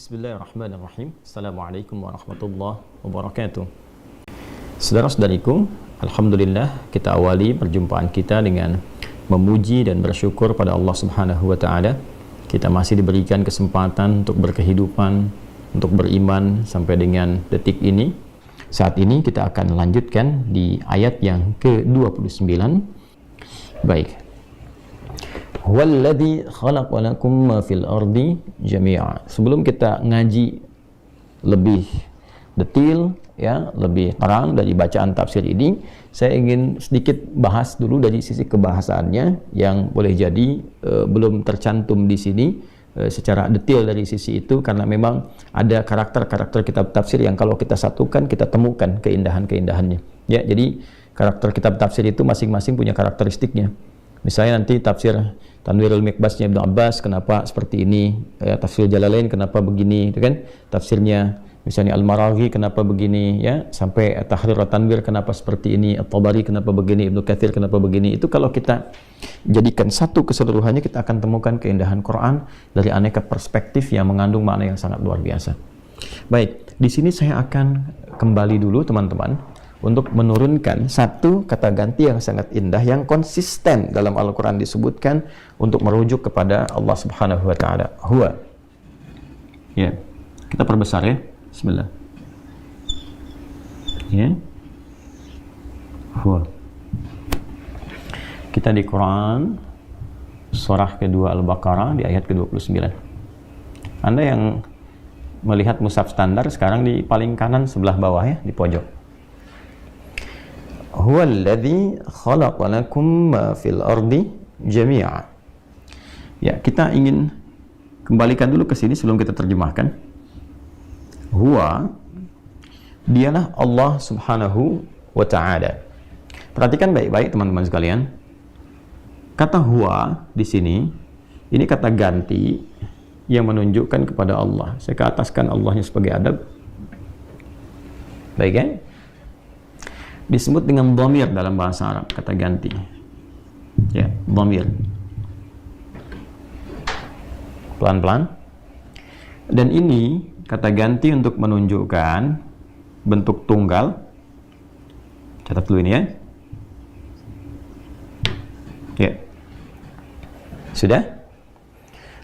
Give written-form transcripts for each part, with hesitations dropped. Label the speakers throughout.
Speaker 1: Bismillahirrahmanirrahim. Assalamualaikum warahmatullahi wabarakatuh. Saudara-saudariku, alhamdulillah kita awali perjumpaan kita dengan memuji dan bersyukur pada Allah Subhanahu wa taala. Kita masih diberikan kesempatan untuk berkehidupan, untuk beriman sampai dengan detik ini. Saat ini kita akan lanjutkan di ayat yang ke-29. Baik. Huwallazi khalaqa lakum ma fil ardi jami'a. Sebelum kita ngaji lebih detail ya, lebih terang dari bacaan tafsir ini, saya ingin sedikit bahas dulu dari sisi kebahasaannya yang boleh jadi belum tercantum di sini secara detail dari sisi itu, karena memang ada karakter-karakter kitab tafsir yang kalau kita satukan kita temukan keindahan-keindahannya. Ya, jadi karakter kitab tafsir itu masing-masing punya karakteristiknya. Misalnya nanti tafsir Tanwirul Mikbasnya Ibnu Abbas kenapa seperti ini, ya, tafsir Jalalain kenapa begini, itu kan tafsirnya. Misalnya Al-Maraghi kenapa begini, ya, sampai Tahrir Tanwir kenapa seperti ini, At-Tabari kenapa begini, Ibnu Katsir kenapa begini. Itu kalau kita jadikan satu keseluruhannya, kita akan temukan keindahan Quran dari aneka perspektif yang mengandung makna yang sangat luar biasa. Baik, di sini saya akan kembali dulu teman-teman untuk menurunkan satu kata ganti yang sangat indah yang konsisten dalam Al-Quran disebutkan untuk merujuk kepada Allah Subhanahu wa taala. Huwa. Ya. Kita perbesar ya. Bismillah. Ya. Huwa. Kita di Quran surah kedua Al-Baqarah di ayat ke-29. Anda yang melihat mushaf standar sekarang di paling kanan sebelah bawah ya, di pojok. Huwallazi khalaqa lakum ma fil ardi jami'a. Ya, kita ingin kembalikan dulu ke sini sebelum kita terjemahkan. Huwa, dialah Allah Subhanahu wa ta'ala. Perhatikan baik-baik teman-teman sekalian. Kata huwa di sini, ini kata ganti yang menunjukkan kepada Allah. Saya ke ataskan Allahnya sebagai adab. Baik kan? Disebut dengan dhamir dalam bahasa Arab, kata ganti. Ya, dhamir. Pelan-pelan. Dan ini kata ganti untuk menunjukkan bentuk tunggal. Catat dulu ini ya. Ya. Sudah?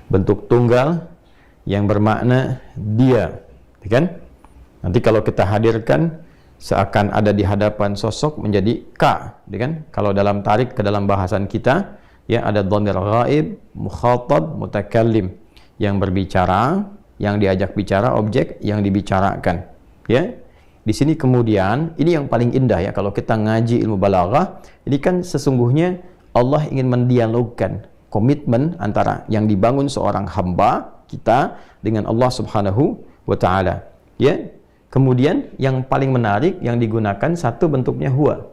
Speaker 1: Bentuk tunggal yang bermakna dia, kan? Nanti kalau kita hadirkan seakan ada di hadapan sosok menjadi ka, kan? Kalau dalam tarik ke dalam bahasan kita, ya, ada dhamir ghaib, mukhatab, mutakallim, yang berbicara, yang diajak bicara, objek yang dibicarakan. Ya, di sini kemudian ini yang paling indah ya kalau kita ngaji ilmu balaghah. Ini kan sesungguhnya Allah ingin mendialogkan komitmen antara yang dibangun seorang hamba kita dengan Allah Subhanahu wa taala. Ya. Kemudian yang paling menarik yang digunakan satu bentuknya huwa.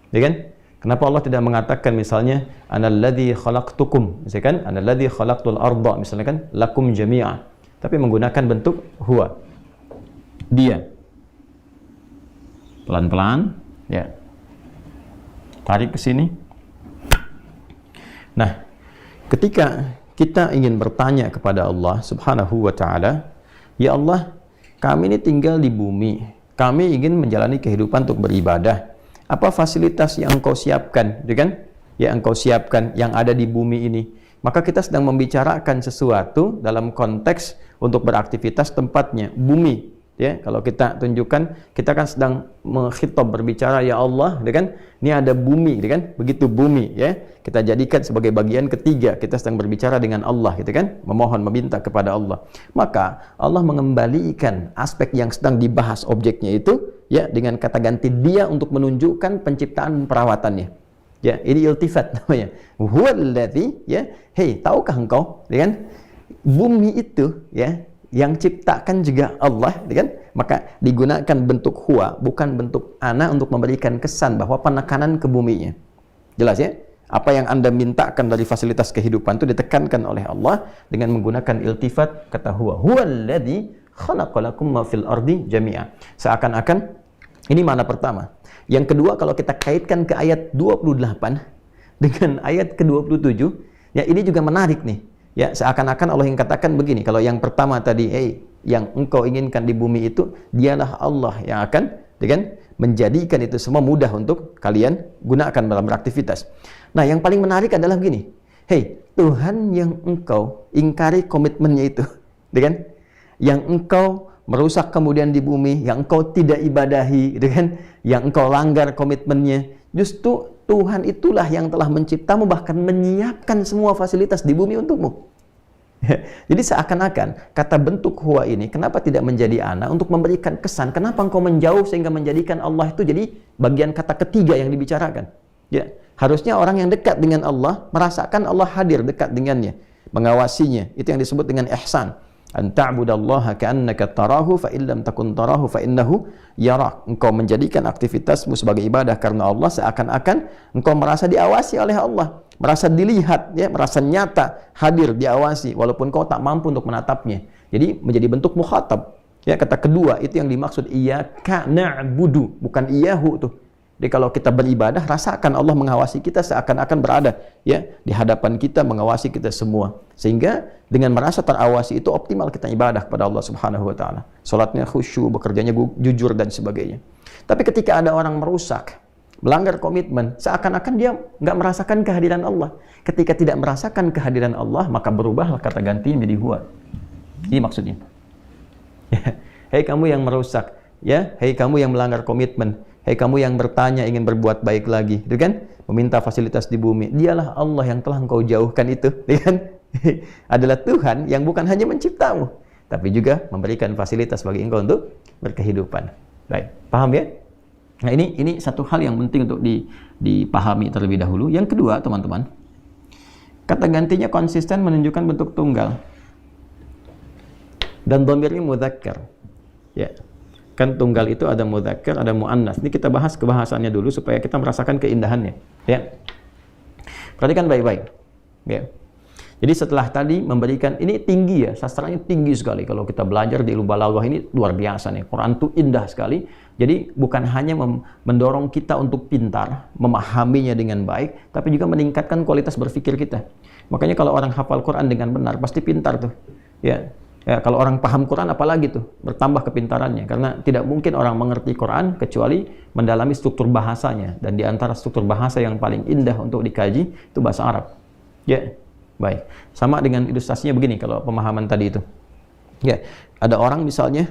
Speaker 1: Ya kan? Kenapa Allah tidak mengatakan misalnya analladzi khalaqtukum, misalkan analladzi khalaqtul arda, misalnya kan lakum jami'a, tapi menggunakan bentuk huwa. Dia. Pelan-pelan, ya. Tarik ke sini. Nah, ketika kita ingin bertanya kepada Allah Subhanahu wa taala, ya Allah, kami ini tinggal di bumi, kami ingin menjalani kehidupan untuk beribadah. Apa fasilitas yang engkau siapkan, kan? Ya, engkau siapkan yang ada di bumi ini. Maka kita sedang membicarakan sesuatu dalam konteks untuk beraktivitas tempatnya, bumi. Ya, kalau kita tunjukkan, kita kan sedang mengkhitab berbicara, ya Allah, kan? Ini ada bumi, kan? Begitu bumi, ya. Kita jadikan sebagai bagian ketiga, kita sedang berbicara dengan Allah, gitu kan? Memohon, meminta kepada Allah. Maka Allah mengembalikan aspek yang sedang dibahas objeknya itu, ya, dengan kata ganti dia untuk menunjukkan penciptaan perawatannya. Ya, ini iltifat namanya. Huwallazi, ya. Hei, tahukah engkau, kan? Bumi itu, ya, yang ciptakan juga Allah, kan? Maka digunakan bentuk huwa, bukan bentuk ana, untuk memberikan kesan bahwa penekanan ke buminya. Jelas ya? Apa yang Anda mintakan dari fasilitas kehidupan itu ditekankan oleh Allah dengan menggunakan iltifat kata huwa. Huwallazi khalaqalakum ma fil ardi jami'a. Seakan-akan ini mana pertama. Yang kedua, kalau kita kaitkan ke ayat 28 dengan ayat ke-27, ya, ini juga menarik nih. Ya, seakan-akan Allah yang katakan begini. Kalau yang pertama tadi, hey, yang engkau inginkan di bumi itu, dialah Allah yang akan menjadikan itu semua mudah untuk kalian gunakan dalam beraktivitas. Nah, yang paling menarik adalah begini. Hei, Tuhan yang engkau ingkari komitmennya itu, yang engkau merusak kemudian di bumi, yang engkau tidak ibadahi, yang engkau langgar komitmennya, justru Tuhan itulah yang telah menciptamu, bahkan menyiapkan semua fasilitas di bumi untukmu. Jadi seakan-akan kata bentuk huwa ini kenapa tidak menjadi ana untuk memberikan kesan kenapa engkau menjauh sehingga menjadikan Allah itu jadi bagian kata ketiga yang dibicarakan. Ya, harusnya orang yang dekat dengan Allah merasakan Allah hadir dekat dengannya, mengawasinya. Itu yang disebut dengan ihsan. An ta'budallaha ka'annaka tarahu fa illam takun tarahu fa innahu yarak. Engkau menjadikan aktivitasmu sebagai ibadah karena Allah seakan-akan engkau merasa diawasi oleh Allah, merasa dilihat, ya, merasa nyata hadir diawasi walaupun kau tak mampu untuk menatapnya. Jadi menjadi bentuk mukhatab. Ya, kata kedua itu yang dimaksud iyyaka na'budu, bukan iyyahu tuh. Jadi kalau kita beribadah, rasakan Allah mengawasi kita seakan-akan berada ya di hadapan kita, mengawasi kita semua. Sehingga dengan merasa terawasi itu optimal kita ibadah kepada Allah Subhanahu wa taala. Salatnya khusyuk, bekerjanya jujur dan sebagainya. Tapi ketika ada orang merusak, melanggar komitmen, seakan-akan dia nggak merasakan kehadiran Allah. Ketika tidak merasakan kehadiran Allah, maka berubahlah kata gantinya menjadi huwa. Ini maksudnya. Hei kamu yang merusak, ya, hei kamu yang melanggar komitmen, hei kamu yang bertanya ingin berbuat baik lagi, itu kan? Meminta fasilitas di bumi. Dialah Allah yang telah engkau jauhkan itu, kan? Adalah Tuhan yang bukan hanya menciptamu, tapi juga memberikan fasilitas bagi engkau untuk berkehidupan. Baik, paham ya? Nah, ini satu hal yang penting untuk dipahami terlebih dahulu. Yang kedua, teman-teman, kata gantinya konsisten menunjukkan bentuk tunggal dan dhamirnya mudzakkar. Ya. Kan tunggal itu ada mudzakkar, ada muannas. Ini kita bahas kebahasannya dulu supaya kita merasakan keindahannya, ya. Perhatikan baik-baik. Ya. Jadi setelah tadi memberikan, ini tinggi ya, sastranya tinggi sekali. Kalau kita belajar di ilmu balaghah ini luar biasa nih. Quran itu indah sekali. Jadi bukan hanya mendorong kita untuk pintar, memahaminya dengan baik, tapi juga meningkatkan kualitas berpikir kita. Makanya kalau orang hafal Quran dengan benar pasti pintar tuh. Ya. Ya, kalau orang paham Quran apalagi tuh, bertambah kepintarannya. Karena tidak mungkin orang mengerti Quran kecuali mendalami struktur bahasanya. Dan di antara struktur bahasa yang paling indah untuk dikaji itu bahasa Arab. Ya, baik. Sama dengan ilustrasinya begini kalau pemahaman tadi itu. Ya, ada orang misalnya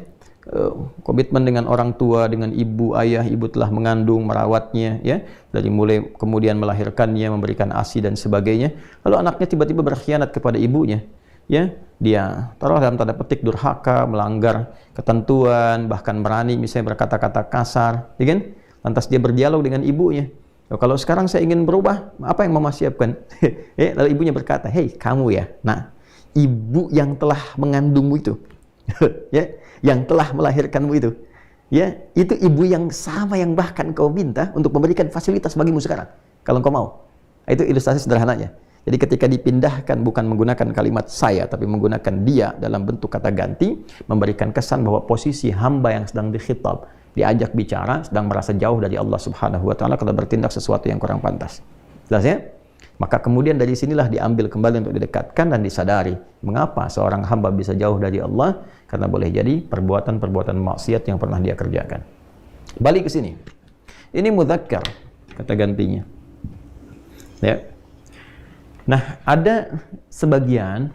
Speaker 1: komitmen dengan orang tua, dengan ibu, ayah, ibu telah mengandung, merawatnya, ya, dari mulai kemudian melahirkannya, memberikan ASI dan sebagainya. Lalu anaknya tiba-tiba berkhianat kepada ibunya. Ya, dia taruh dalam tanda petik durhaka, melanggar ketentuan, bahkan berani misalnya berkata-kata kasar, ya kan? Lantas dia berdialog dengan ibunya. Kalau sekarang saya ingin berubah, apa yang mama siapkan? Ya, lalu ibunya berkata, hei kamu ya, nah ibu yang telah mengandungmu itu, ya, yang telah melahirkanmu itu, ya, itu ibu yang sama yang bahkan kau minta untuk memberikan fasilitas bagimu sekarang, kalau kau mau. Itu ilustrasi sederhananya. Jadi ketika dipindahkan bukan menggunakan kalimat saya, tapi menggunakan dia dalam bentuk kata ganti, memberikan kesan bahwa posisi hamba yang sedang dikhitab, diajak bicara, sedang merasa jauh dari Allah Subhanahu wa taala karena bertindak sesuatu yang kurang pantas. Jelas ya? Maka kemudian dari sinilah diambil kembali untuk didekatkan dan disadari mengapa seorang hamba bisa jauh dari Allah, karena boleh jadi perbuatan-perbuatan maksiat yang pernah dia kerjakan. Balik ke sini. Ini mudzakkar kata gantinya. Ya. Nah, ada sebagian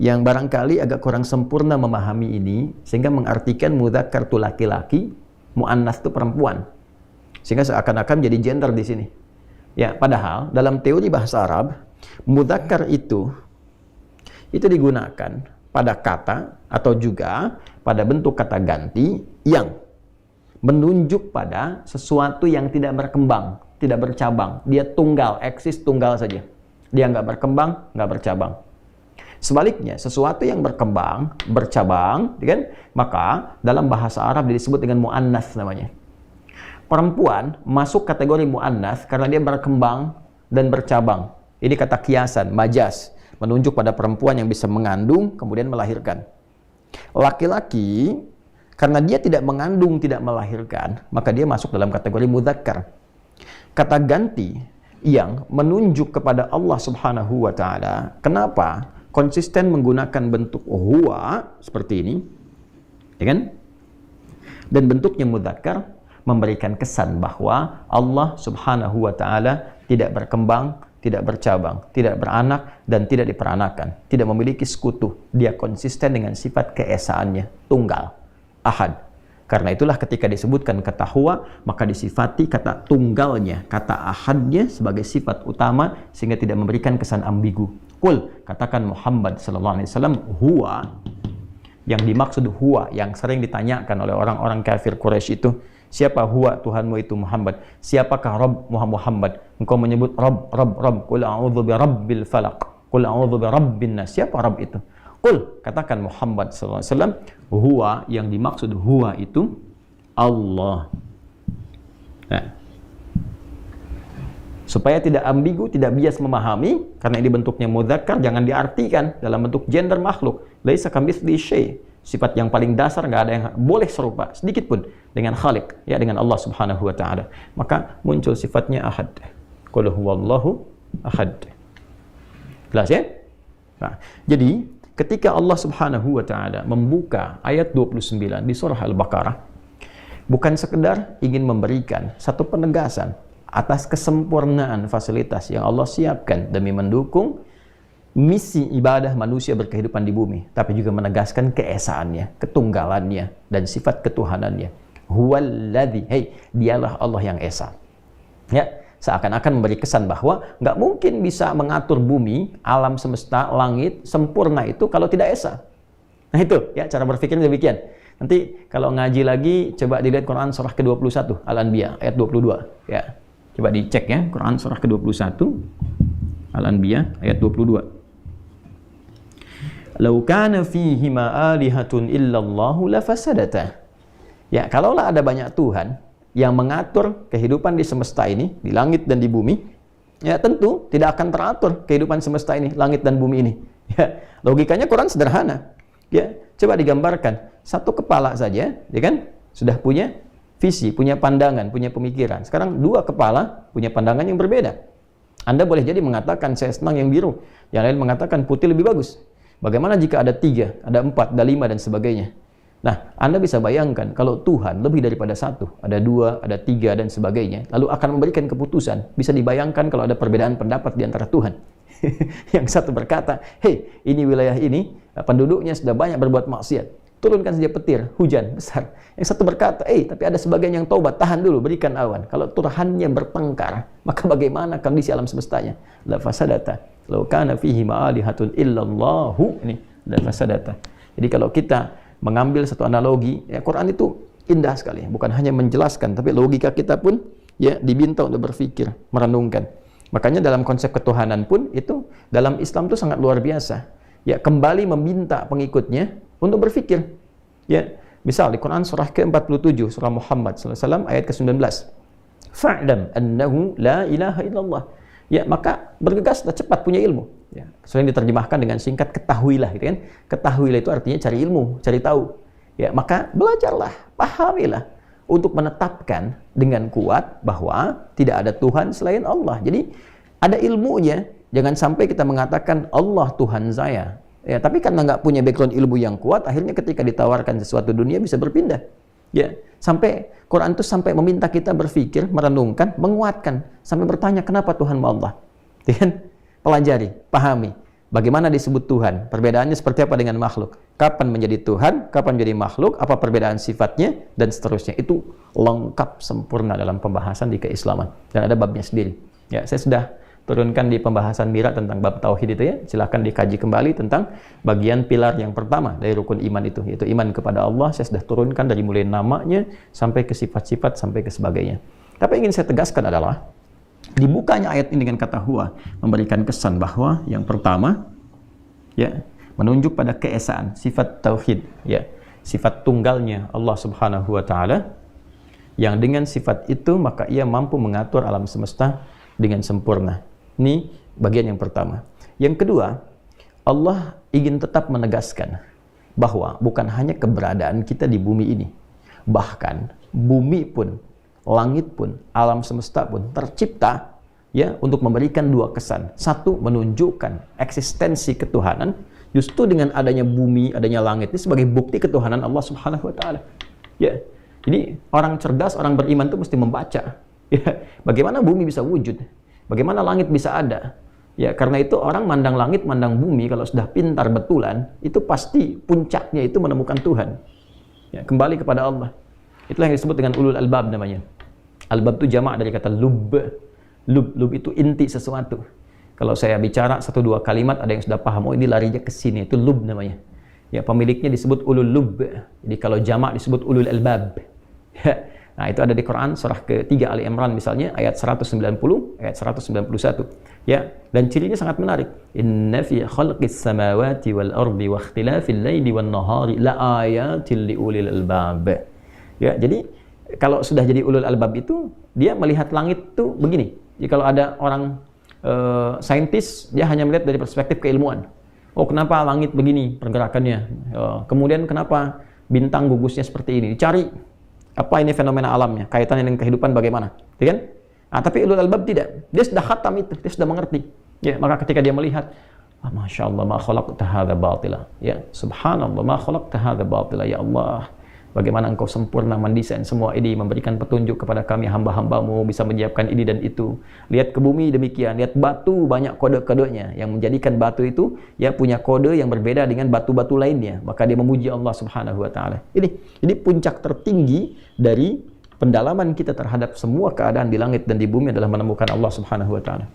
Speaker 1: yang barangkali agak kurang sempurna memahami ini, sehingga mengartikan mudzakkar itu laki-laki, muannas itu perempuan. Sehingga seakan-akan jadi gender di sini. Ya, padahal dalam teori bahasa Arab, mudzakkar itu digunakan pada kata atau juga pada bentuk kata ganti yang menunjuk pada sesuatu yang tidak berkembang, tidak bercabang. Dia tunggal, eksis tunggal saja. Dia nggak berkembang, nggak bercabang. Sebaliknya, sesuatu yang berkembang, bercabang, kan? Maka dalam bahasa Arab disebut dengan muannas namanya. Perempuan masuk kategori muannas karena dia berkembang dan bercabang. Ini kata kiasan, majas, menunjuk pada perempuan yang bisa mengandung kemudian melahirkan. Laki-laki karena dia tidak mengandung, tidak melahirkan, maka dia masuk dalam kategori mudzakkar. Kata ganti yang menunjuk kepada Allah Subhanahu wa taala. Kenapa konsisten menggunakan bentuk huwa seperti ini? ya kan? Dan bentuknya mudzakkar memberikan kesan bahwa Allah Subhanahu wa taala tidak berkembang, tidak bercabang, tidak beranak, dan tidak diperanakan, tidak memiliki sekutu. Dia konsisten dengan sifat keesaannya, tunggal, ahad. Karena itulah ketika disebutkan kata huwa, maka disifati kata tunggalnya, kata ahadnya sebagai sifat utama, sehingga tidak memberikan kesan ambigu. Qul, katakan Muhammad sallallahu alaihi wasallam, huwa, yang dimaksud huwa, yang sering ditanyakan oleh orang-orang kafir Quraisy itu, siapa huwa Tuhanmu itu Muhammad? Siapakah Rabb Muhammad? Engkau menyebut Rabb. Qul a'udzu bi rabbil falaq. Qul a'udzu bi rabbin nas. Siapa Rabb itu? Qul, katakan Muhammad sallallahu alaihi wasallam, huwa, yang dimaksud huwa itu Allah. Nah, supaya tidak ambigu, tidak bias memahami, karena ini bentuknya mudzakkar, jangan diartikan dalam bentuk gender makhluk. Laisa kamitslihi syai'. Sifat yang paling dasar, nggak ada yang boleh serupa sedikit pun dengan Khaliq, ya, dengan Allah Subhanahu wa taala. Maka muncul sifatnya ahad. Qul huwallahu ahad. Jelas ya? Nah, jadi ketika Allah Subhanahu wa taala membuka ayat 29 di surah Al-Baqarah, bukan sekedar ingin memberikan satu penegasan atas kesempurnaan fasilitas yang Allah siapkan demi mendukung misi ibadah manusia berkehidupan di bumi, tapi juga menegaskan keesaannya, ketunggalannya, dan sifat ketuhanannya. Huwaladzi, dialah Allah yang esa. Ya, seakan-akan memberi kesan bahwa nggak mungkin bisa mengatur bumi, alam semesta, langit, sempurna itu kalau tidak esa. Nah itu, ya, cara berpikirnya demikian. Nanti kalau ngaji lagi, coba dilihat Quran surah ke-21, Al-Anbiya, ayat 22. Ya, coba dicek ya, Quran surah ke-21, Al-Anbiya, ayat 22. Lau kana fihima alihatun illallahu lafasadata. Ya, kalaulah ada banyak Tuhan yang mengatur kehidupan di semesta ini, di langit dan di bumi, ya tentu tidak akan teratur kehidupan semesta ini, langit dan bumi ini. Ya, logikanya Quran sederhana. Ya, coba digambarkan, satu kepala saja, ya kan, sudah punya visi, punya pandangan, punya pemikiran. Sekarang dua kepala punya pandangan yang berbeda. Anda boleh jadi mengatakan saya senang yang biru, yang lain mengatakan putih lebih bagus. Bagaimana jika ada 3, ada 4, ada 5, dan sebagainya? Nah, Anda bisa bayangkan kalau Tuhan lebih daripada 1, ada 2, ada 3, dan sebagainya, lalu akan memberikan keputusan. Bisa dibayangkan kalau ada perbedaan pendapat di antara Tuhan. Yang satu berkata, hei, ini wilayah ini, penduduknya sudah banyak berbuat maksiat, turunkan saja petir, hujan besar. Yang satu berkata, tapi ada sebagian yang taubat, tahan dulu, berikan awan. Kalau Tuhannya bertengkar, maka bagaimana kondisi alam semestanya? La fasadata. Lau kana fihi ma'alihatun illallahu, ini la fasadata. Jadi kalau kita mengambil satu analogi, ya, Quran itu indah sekali, bukan hanya menjelaskan, tapi logika kita pun ya diminta untuk berpikir, merenungkan. Makanya dalam konsep ketuhanan pun itu dalam Islam itu sangat luar biasa. Ya, kembali meminta pengikutnya untuk berpikir. Ya, misal di Quran surah ke-47, surah Muhammad sallallahu alaihi wasallam ayat ke-19. Fa'lam annahu la ilaha illallah. Ya, maka bergegaslah, cepat punya ilmu. Ya, sering diterjemahkan dengan singkat ketahuilah, gitu kan? Ketahuilah itu artinya cari ilmu, cari tahu. Ya, maka belajarlah, pahamilah untuk menetapkan dengan kuat bahwa tidak ada Tuhan selain Allah. Jadi ada ilmunya. Jangan sampai kita mengatakan Allah Tuhan saya. Ya, tapi karena nggak punya background ilmu yang kuat, akhirnya ketika ditawarkan sesuatu dunia bisa berpindah. Ya, sampai Quran itu sampai meminta kita berpikir, merenungkan, menguatkan, sampai bertanya kenapa Tuhan Allah. Ya kan? Pelajari, pahami bagaimana disebut Tuhan, perbedaannya seperti apa dengan makhluk, kapan menjadi Tuhan, kapan menjadi makhluk, apa perbedaan sifatnya, dan seterusnya. Itu lengkap sempurna dalam pembahasan di keislaman, dan ada babnya sendiri. Ya, saya sudah turunkan di pembahasan Mira tentang bab tauhid itu, ya. Silakan dikaji kembali tentang bagian pilar yang pertama dari rukun iman itu, yaitu iman kepada Allah. Saya sudah turunkan dari mulai namanya sampai ke sifat-sifat sampai ke sebagainya. Tapi yang ingin saya tegaskan adalah dibukanya ayat ini dengan kata huwa memberikan kesan bahwa yang pertama, ya, menunjuk pada keesaan, sifat tauhid, ya, sifat tunggalnya Allah Subhanahu wa taala, yang dengan sifat itu maka ia mampu mengatur alam semesta dengan sempurna. Ini bagian yang pertama. Yang kedua, Allah ingin tetap menegaskan bahwa bukan hanya keberadaan kita di bumi ini, bahkan bumi pun, langit pun, alam semesta pun tercipta, ya, untuk memberikan dua kesan. Satu, menunjukkan eksistensi ketuhanan. Justru dengan adanya bumi, adanya langit ini sebagai bukti ketuhanan Allah Subhanahu wa taala. Ya. Jadi orang cerdas, orang beriman itu mesti membaca. Ya. Bagaimana bumi bisa wujud? Bagaimana langit bisa ada? Ya, karena itu orang mandang langit, mandang bumi kalau sudah pintar betulan, itu pasti puncaknya itu menemukan Tuhan. Ya, kembali kepada Allah. Itulah yang disebut dengan ulul albab namanya. Albab itu jamak dari kata lub. Lub itu inti sesuatu. Kalau saya bicara 1-2 kalimat, ada yang sudah paham, oh ini larinya ke sini, itu lub namanya. Ya, pemiliknya disebut ulul lub. Jadi kalau jamak disebut ulul albab. Ya. Nah, itu ada di Quran surah ke-3 Ali Imran misalnya ayat 190, ayat 191. Ya, dan cirinya sangat menarik. Inna fi khalqis samawati wal ardi wa ikhtilafil laili wan nahari la ayatil liulil albab. Ya, jadi kalau sudah jadi ulul albab itu dia melihat langit tuh begini. Jadi kalau ada orang saintis, dia hanya melihat dari perspektif keilmuan. Oh, kenapa langit begini pergerakannya? Kemudian kenapa bintang gugusnya seperti ini? Dicari apa ini fenomena alamnya, kaitannya dengan kehidupan bagaimana, ya kan? Nah, tapi ulul albab tidak. Dia sudah khatam itu, dia sudah mengerti. Ya, maka ketika dia melihat, Masya Allah, ma khalaqta hadza batila. Ya, subhanallah, ma khalaqta hadza batila. Ya Allah, bagaimana engkau sempurna mendesain semua ini, memberikan petunjuk kepada kami hamba-hambamu, bisa menyiapkan ini dan itu. Lihat ke bumi demikian, lihat batu, banyak kode-kodenya, yang menjadikan batu itu ya punya kode yang berbeda dengan batu-batu lainnya. Maka dia memuji Allah Subhanahu wa taala. Ini puncak tertinggi dari pendalaman kita terhadap semua keadaan di langit dan di bumi adalah menemukan Allah Subhanahu wa taala.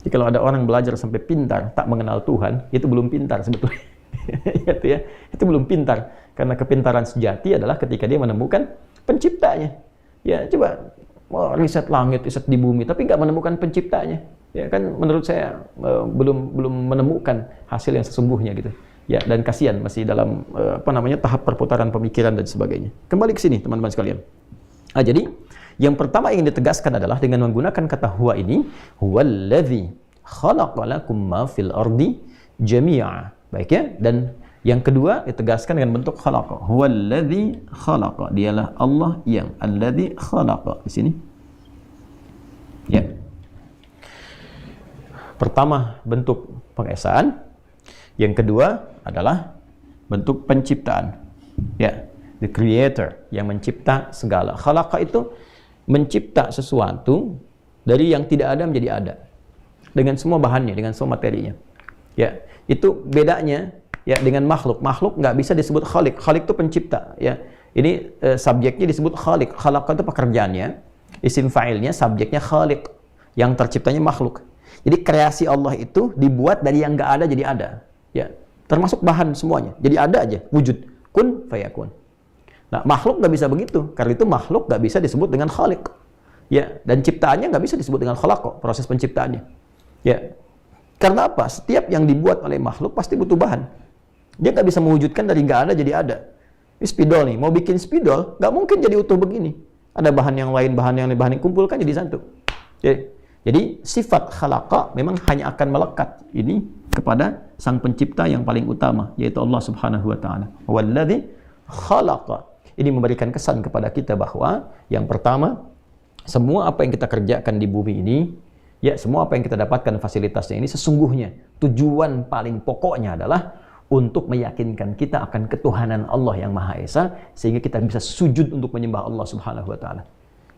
Speaker 1: Jadi kalau ada orang belajar sampai pintar tak mengenal Tuhan, itu belum pintar sebetulnya. Itu belum pintar, karena kepintaran sejati adalah ketika dia menemukan penciptanya. Ya, coba riset langit, riset di bumi, tapi nggak menemukan penciptanya. Ya kan, menurut saya belum menemukan hasil yang sesungguhnya gitu. Ya, dan kasihan masih dalam tahap perputaran pemikiran dan sebagainya. Kembali ke sini teman-teman sekalian. Jadi yang pertama ingin ditegaskan adalah dengan menggunakan kata huwa ini, huwallazi khalaqa lakum ma fil ardi jami'a. Baik ya, dan yang kedua ditegaskan dengan bentuk khalaqa. Huwallazi khalaqa, dialah Allah yang allazi khalaqa di sini. Ya. Pertama bentuk pengesaan, yang kedua adalah bentuk penciptaan. Ya, the creator yang mencipta segala. Khalaqa itu mencipta sesuatu dari yang tidak ada menjadi ada. Dengan semua bahannya, dengan semua materinya. Ya, itu bedanya ya dengan makhluk. Makhluk nggak bisa disebut khalik. Khalik itu pencipta. Ya, ini subjeknya disebut khalik. Khalaqa itu pekerjaannya, isim fa'ilnya, subjeknya khalik. Yang terciptanya makhluk. Jadi kreasi Allah itu dibuat dari yang nggak ada jadi ada. Ya, termasuk bahan semuanya. Jadi ada aja, wujud. Kun fayakun. Nah, makhluk nggak bisa begitu. Karena itu makhluk nggak bisa disebut dengan khalik. Ya, dan ciptaannya nggak bisa disebut dengan khalaqa, proses penciptaannya. Ya, karena apa? Setiap yang dibuat oleh makhluk pasti butuh bahan. Dia nggak bisa mewujudkan dari nggak ada jadi ada. Ini spidol nih, mau bikin spidol, nggak mungkin jadi utuh begini. Ada bahan yang lain kumpulkan jadi satu. Jadi sifat khalaqa memang hanya akan melekat ini kepada sang pencipta yang paling utama, yaitu Allah Subhanahu wa taala. Wallazi khalaqa. Ini memberikan kesan kepada kita bahwa yang pertama, semua apa yang kita kerjakan di bumi ini, ya semua apa yang kita dapatkan fasilitasnya ini sesungguhnya tujuan paling pokoknya adalah untuk meyakinkan kita akan ketuhanan Allah yang Maha Esa, sehingga kita bisa sujud untuk menyembah Allah Subhanahu wa taala.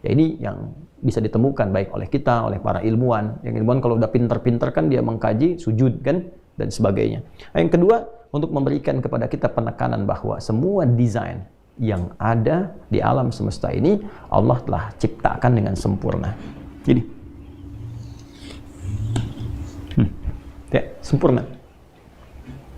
Speaker 1: Ya, ini yang bisa ditemukan baik oleh kita, oleh para ilmuwan. Yang ilmuwan kalau udah pintar-pintar kan dia mengkaji sujud kan dan sebagainya. Yang kedua, untuk memberikan kepada kita penekanan bahwa semua desain yang ada di alam semesta ini Allah telah ciptakan dengan sempurna. Jadi ya, sempurna.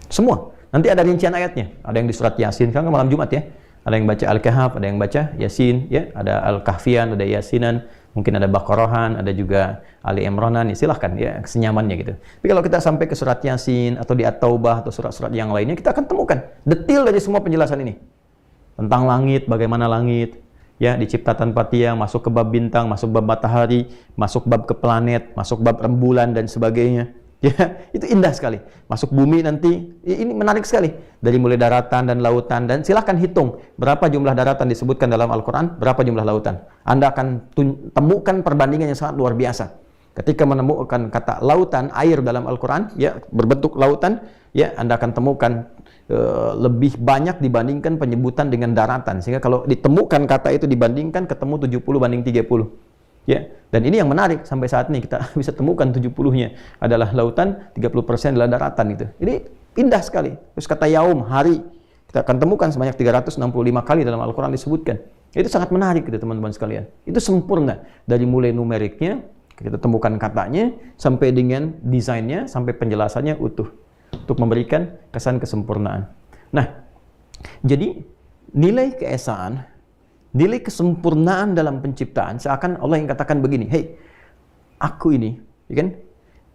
Speaker 1: Semua. Nanti ada rincian ayatnya. Ada yang di surat Yasin, kan malam Jumat ya. Ada yang baca Al-Kahf, ada yang baca Yasin, ya. Ada Al-Kahfian, ada Yasinan, mungkin ada Baqarahan, ada juga Ali Imranan. Ya, silahkan ya, senyamannya gitu. Tapi kalau kita sampai ke surat Yasin atau di At-Taubah atau surat-surat yang lainnya, kita akan temukan detail dari semua penjelasan ini. Tentang langit, bagaimana langit, ya, dicipta tanpa tiang, masuk ke bab bintang, masuk bab matahari, masuk bab ke planet, masuk bab rembulan dan sebagainya. Ya, itu indah sekali. Masuk bumi nanti, ini menarik sekali. Dari mulai daratan dan lautan, dan silahkan hitung berapa jumlah daratan disebutkan dalam Al-Quran, berapa jumlah lautan. Anda akan temukan perbandingan yang sangat luar biasa. Ketika menemukan kata lautan, air dalam Al-Quran, ya berbentuk lautan, ya Anda akan temukan lebih banyak dibandingkan penyebutan dengan daratan. Sehingga kalau ditemukan kata itu dibandingkan, ketemu 70 banding 30. Ya, dan ini yang menarik sampai saat ini kita bisa temukan 70-nya adalah lautan, 30% adalah daratan itu. Ini indah sekali. Terus kata yaum, hari, kita akan temukan sebanyak 365 kali dalam Al-Quran disebutkan. Itu sangat menarik gitu teman-teman sekalian. Itu sempurna dari mulai numeriknya, kita temukan katanya, sampai dengan desainnya, sampai penjelasannya utuh untuk memberikan kesan kesempurnaan. Nah, jadi nilai keesaan, nilai kesempurnaan dalam penciptaan, seakan Allah yang katakan begini, hei, aku ini, ya kan,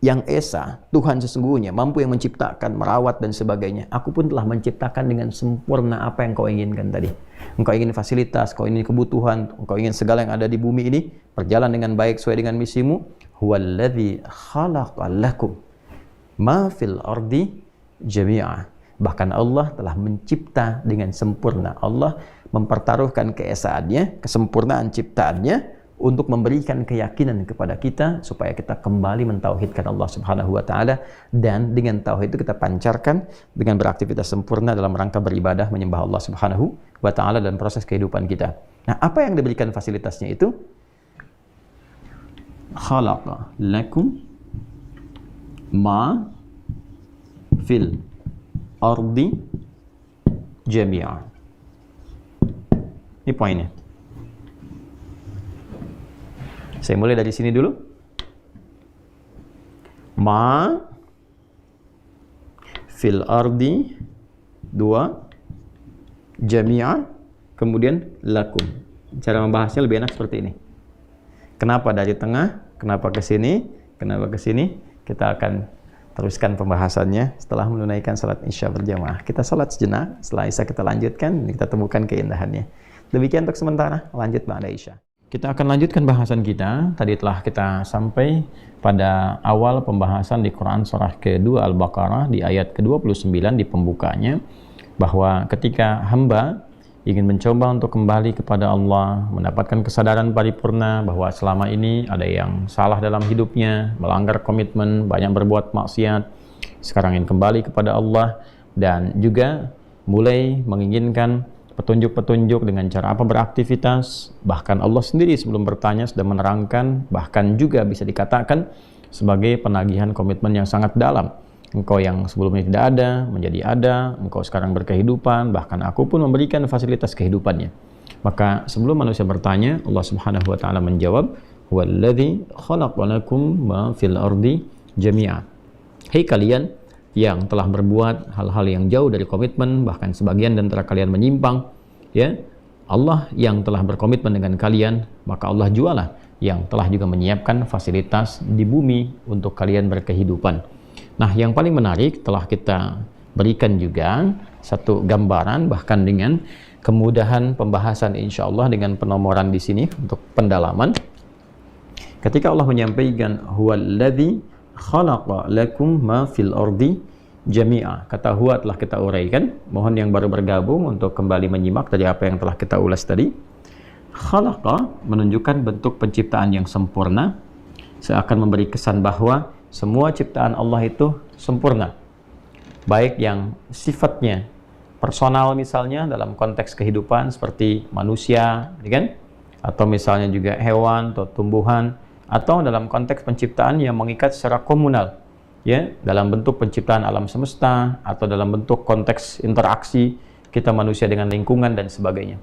Speaker 1: yang esa, Tuhan sesungguhnya mampu yang menciptakan, merawat dan sebagainya. Aku pun telah menciptakan dengan sempurna apa yang kau inginkan tadi. Engkau ingin fasilitas, kau ingin kebutuhan, engkau ingin segala yang ada di bumi ini berjalan dengan baik sesuai dengan misimu. Huwallazi khalaqa lakum ma fil ardi jami'a. Bahkan Allah telah mencipta dengan sempurna. Allah mempertaruhkan keesaannya, kesempurnaan ciptaannya untuk memberikan keyakinan kepada kita supaya kita kembali mentauhidkan Allah Subhanahu wa taala, dan dengan tauhid itu kita pancarkan dengan beraktivitas sempurna dalam rangka beribadah menyembah Allah Subhanahu wa taala dan proses kehidupan kita. Nah, apa yang diberikan fasilitasnya itu? Khalaqa lakum ma fil ardi jami'a. Ini poinnya. Saya mulai dari sini dulu. Ma fil ardi 2 jami'a, kemudian lakum. Cara membahasnya lebih enak seperti ini. Kenapa dari tengah? Kenapa ke sini? Kenapa ke sini? Kita akan teruskan pembahasannya setelah menunaikan salat Isya berjamaah. Kita salat sejenak, setelah Isya kita lanjutkan, kita temukan keindahannya. Demikian untuk sementara, lanjut ba'da Isya. Kita akan lanjutkan bahasan kita. Tadi telah kita sampai pada awal pembahasan di Quran surah kedua Al-Baqarah di ayat ke-29 di pembukanya, bahwa ketika hamba ingin mencoba untuk kembali kepada Allah, mendapatkan kesadaran paripurna bahwa selama ini ada yang salah dalam hidupnya, melanggar komitmen, banyak berbuat maksiat, sekarang ingin kembali kepada Allah, dan juga mulai menginginkan petunjuk-petunjuk dengan cara apa beraktivitas. Bahkan Allah sendiri sebelum bertanya sudah menerangkan, bahkan juga bisa dikatakan sebagai penagihan komitmen yang sangat dalam. Engkau yang sebelumnya tidak ada, menjadi ada, engkau sekarang berkehidupan, bahkan aku pun memberikan fasilitas kehidupannya. Maka sebelum manusia bertanya, Allah Subhanahu wa taala menjawab, "Huwallazi khalaqalakum ma fil ardi jami'a." Hei kalian yang telah berbuat hal-hal yang jauh dari komitmen, bahkan sebagian di antara kalian menyimpang, ya, Allah yang telah berkomitmen dengan kalian, maka Allah jualah yang telah juga menyiapkan fasilitas di bumi untuk kalian berkehidupan. Nah, yang paling menarik telah kita berikan juga satu gambaran, bahkan dengan kemudahan pembahasan insya Allah dengan penomoran di sini untuk pendalaman. Ketika Allah menyampaikan huwallazi khalaqa lakum ma fil ardi jami'a, kata huwa telah kita uraikan. Mohon yang baru bergabung untuk kembali menyimak dari apa yang telah kita ulas tadi. Khalaqa menunjukkan bentuk penciptaan yang sempurna, seakan memberi kesan bahwa semua ciptaan Allah itu sempurna, baik yang sifatnya personal misalnya dalam konteks kehidupan seperti manusia, kan? Atau misalnya juga hewan atau tumbuhan, atau dalam konteks penciptaan yang mengikat secara komunal, ya, dalam bentuk penciptaan alam semesta, atau dalam bentuk konteks interaksi kita manusia dengan lingkungan dan sebagainya.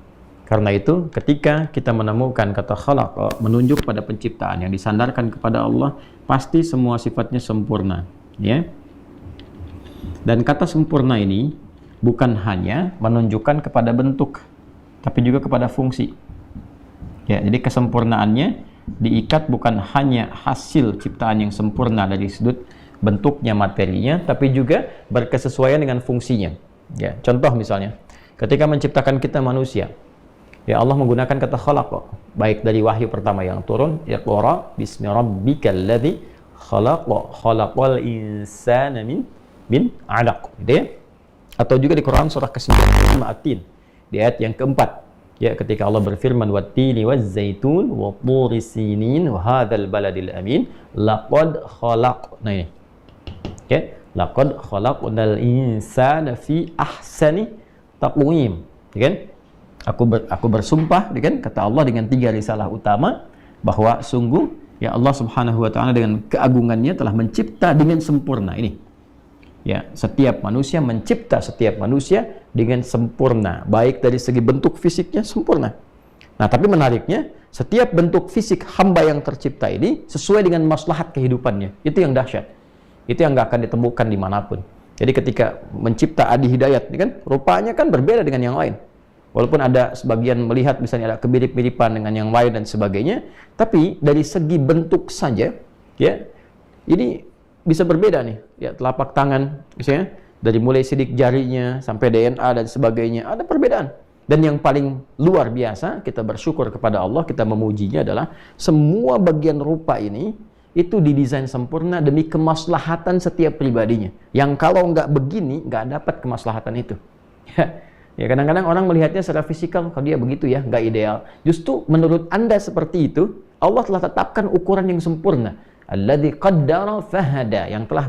Speaker 1: Karena itu, ketika kita menemukan kata khalaq menunjuk pada penciptaan yang disandarkan kepada Allah, pasti semua sifatnya sempurna, ya. Dan kata sempurna ini bukan hanya menunjukkan kepada bentuk, tapi juga kepada fungsi. Ya, jadi kesempurnaannya diikat bukan hanya hasil ciptaan yang sempurna dari sudut bentuknya, materinya, tapi juga berkesesuaian dengan fungsinya. Ya, contoh misalnya, ketika menciptakan kita manusia, ya Allah menggunakan kata khalaq, baik dari wahyu pertama yang turun, Iqra bismi rabbikal ladzi khalaq, khalaqal insana min 'alaq, gitu ya. Atau juga di Quran surah ke-9 At-Tin di ayat yang keempat, Ya, ketika Allah berfirman wattini wazzaitun wa turi sinin wa hadzal baladil amin laqad khalaq. Nah ini. Oke, laqad khalaqnal insana fi ahsani taqwim. Ya kan? Aku bersumpah, ya kan, kata Allah dengan 3 risalah utama bahwa sungguh ya Allah Subhanahu wa taala dengan keagungannya telah mencipta dengan sempurna ini. Ya, setiap manusia mencipta setiap manusia dengan sempurna, baik dari segi bentuk fisiknya sempurna. Nah, tapi menariknya, setiap bentuk fisik hamba yang tercipta ini sesuai dengan maslahat kehidupannya. Itu yang dahsyat. Itu yang nggak akan ditemukan dimanapun. Jadi ketika mencipta Adi Hidayat, ini kan rupanya kan berbeda dengan yang lain. Walaupun ada sebagian melihat misalnya ada kebirip-biripan dengan yang lain dan sebagainya, tapi dari segi bentuk saja, ya, ini bisa berbeda nih, ya, telapak tangan misalnya dari mulai sidik jarinya sampai DNA dan sebagainya ada perbedaan. Dan yang paling luar biasa, kita bersyukur kepada Allah, kita memujinya adalah semua bagian rupa ini itu didesain sempurna demi kemaslahatan setiap pribadinya. Yang kalau nggak begini nggak dapat kemaslahatan itu. Ya, kadang-kadang orang melihatnya secara fisikal, kalau dia begitu ya nggak ideal. Justru menurut Anda seperti itu, Allah telah tetapkan ukuran yang sempurna. Alladzi qaddara fahada, yang telah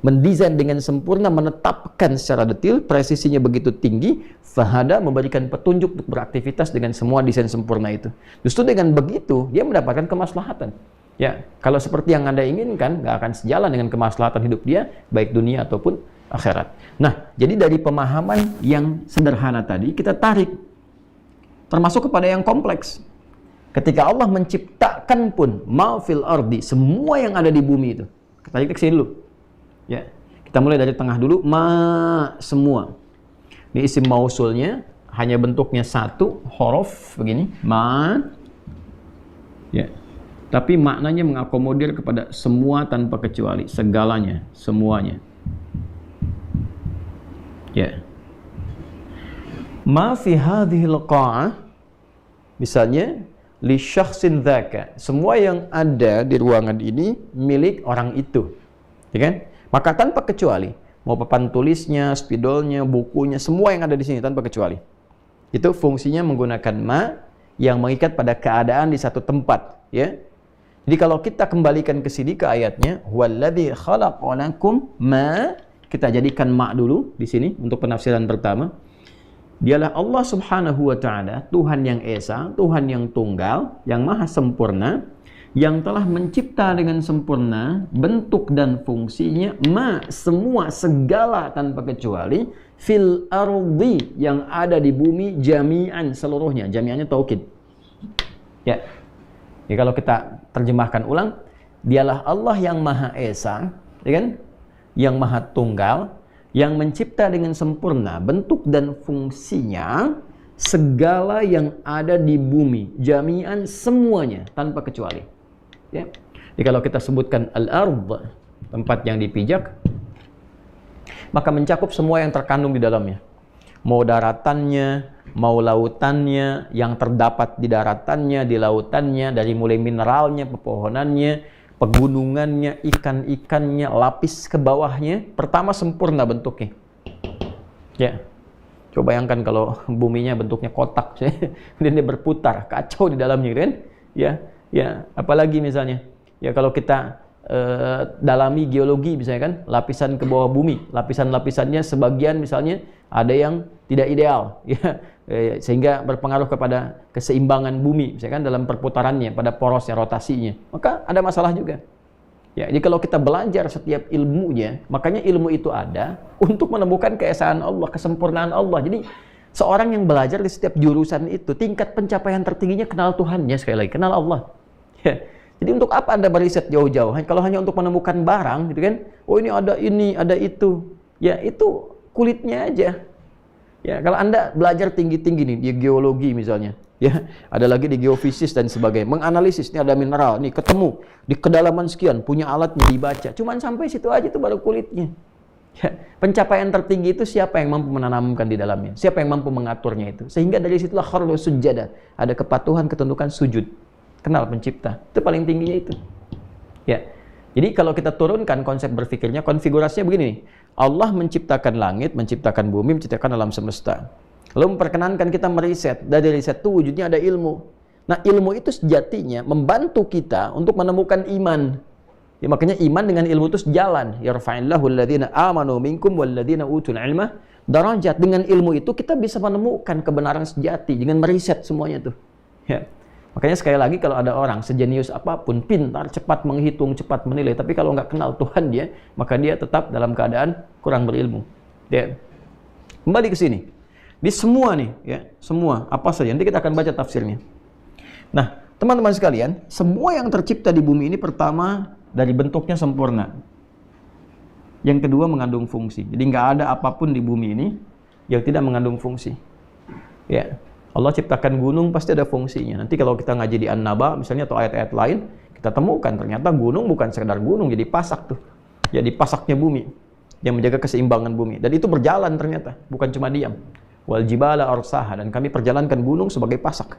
Speaker 1: mendesain dengan sempurna, menetapkan secara detail, presisinya begitu tinggi, fahada, memberikan petunjuk untuk beraktivitas dengan semua desain sempurna itu. Justru dengan begitu dia mendapatkan kemaslahatan. Ya, kalau seperti yang Anda inginkan, nggak akan sejalan dengan kemaslahatan hidup dia, baik dunia ataupun akhirat. Nah, jadi dari pemahaman yang sederhana tadi kita tarik termasuk kepada yang kompleks. Ketika Allah menciptakan pun ma fil ardi, semua yang ada di bumi itu. Kita tarik ke sini dulu. Ya. Kita mulai dari tengah dulu, ma semua. Ini isim mausulnya hanya bentuknya satu huruf begini, ma. Ya. Tapi maknanya mengakomodir kepada semua tanpa kecuali, segalanya, semuanya. Ya. Ma fi hadhil qa'ah, misalnya li syakhsin dzaka, semua yang ada di ruangan ini milik orang itu, ya kan? Maka tanpa kecuali, mau papan tulisnya, spidolnya, bukunya, semua yang ada di sini tanpa kecuali. Itu fungsinya menggunakan ma yang mengikat pada keadaan di satu tempat, ya. Jadi kalau kita kembalikan ke sini ke ayatnya, huwallazi khalaqalakum ma, kita jadikan ma dulu di sini untuk penafsiran pertama. Dialah Allah Subhanahu wa ta'ala, Tuhan yang Esa, Tuhan yang tunggal, yang maha sempurna, yang telah mencipta dengan sempurna bentuk dan fungsinya ma, semua, segala tanpa kecuali, fil ardi, yang ada di bumi, jami'an, seluruhnya. Jami'annya taukid. Ya. Jadi kalau kita terjemahkan ulang, dialah Allah yang maha Esa, ya kan? Yang maha tunggal, yang mencipta dengan sempurna bentuk dan fungsinya segala yang ada di bumi, jami'an, semuanya tanpa kecuali. Ya. Jadi kalau kita sebutkan al-ard, tempat yang dipijak, maka mencakup semua yang terkandung di dalamnya. Mau daratannya, mau lautannya, yang terdapat di daratannya, di lautannya, dari mulai mineralnya, pepohonannya, pegunungannya, ikan-ikannya, lapis ke bawahnya, pertama sempurna bentuknya. Ya, coba bayangkan kalau buminya bentuknya kotak, kemudian dia berputar, kacau di dalamnya, kan? Ya, apalagi misalnya, ya kalau kita dalami geologi misalnya kan, lapisan ke bawah bumi, lapisan-lapisannya sebagian misalnya ada yang tidak ideal, ya, sehingga berpengaruh kepada keseimbangan bumi, misalkan dalam perputarannya, pada porosnya, rotasinya, maka ada masalah juga. Ya, jadi kalau kita belajar setiap ilmunya, makanya ilmu itu ada untuk menemukan keesaan Allah, kesempurnaan Allah. Jadi seorang yang belajar di setiap jurusan itu, tingkat pencapaian tertingginya kenal Tuhannya, sekali lagi, kenal Allah. Ya. Jadi untuk apa Anda beriset jauh-jauh? Kalau hanya untuk menemukan barang, gitu kan? Oh ini, ada itu. Ya itu kulitnya aja. Ya kalau Anda belajar tinggi-tinggi nih di geologi misalnya, ya ada lagi di geofisis dan sebagainya, menganalisis ini ada mineral, nih ketemu di kedalaman sekian, punya alatnya dibaca. Cuman sampai situ aja itu baru kulitnya. Ya, pencapaian tertinggi itu siapa yang mampu menanamkan di dalamnya? Siapa yang mampu mengaturnya itu? Sehingga dari situlah kharlu sujada, ada kepatuhan, ketundukan, sujud. Kenal pencipta, itu paling tingginya itu. Ya. Jadi kalau kita turunkan konsep berpikirnya, konfigurasinya begini nih. Allah menciptakan langit, menciptakan bumi, menciptakan alam semesta. lalu memperkenankan kita meriset. Dari riset itu wujudnya ada ilmu. Nah, ilmu itu sejatinya membantu kita untuk menemukan iman. Ya, makanya iman dengan ilmu itu sejalan. Yarfa'illahu alladhina amanu minkum walladhina utul ilma darajat. Dengan ilmu itu kita bisa menemukan kebenaran sejati dengan meriset semuanya tuh. Ya. Makanya sekali lagi kalau ada orang sejenius apapun, pintar, cepat menghitung, cepat menilai, tapi kalau nggak kenal Tuhan dia, maka dia tetap dalam keadaan kurang berilmu. Ya. Kembali ke sini. Di semua nih, ya, semua apa saja. Nanti kita akan baca tafsirnya. Nah, teman-teman sekalian, semua yang tercipta di bumi ini pertama dari bentuknya sempurna. Yang kedua mengandung fungsi. Jadi nggak ada apapun di bumi ini yang tidak mengandung fungsi. Ya. Allah ciptakan gunung pasti ada fungsinya. Nanti kalau kita ngaji di An-Naba misalnya atau ayat-ayat lain, kita temukan ternyata gunung bukan sekedar gunung, jadi pasak tuh. Jadi pasaknya bumi yang menjaga keseimbangan bumi. Dan itu berjalan ternyata, bukan cuma diam. Wal jibala arsaha, dan kami perjalankan gunung sebagai pasak.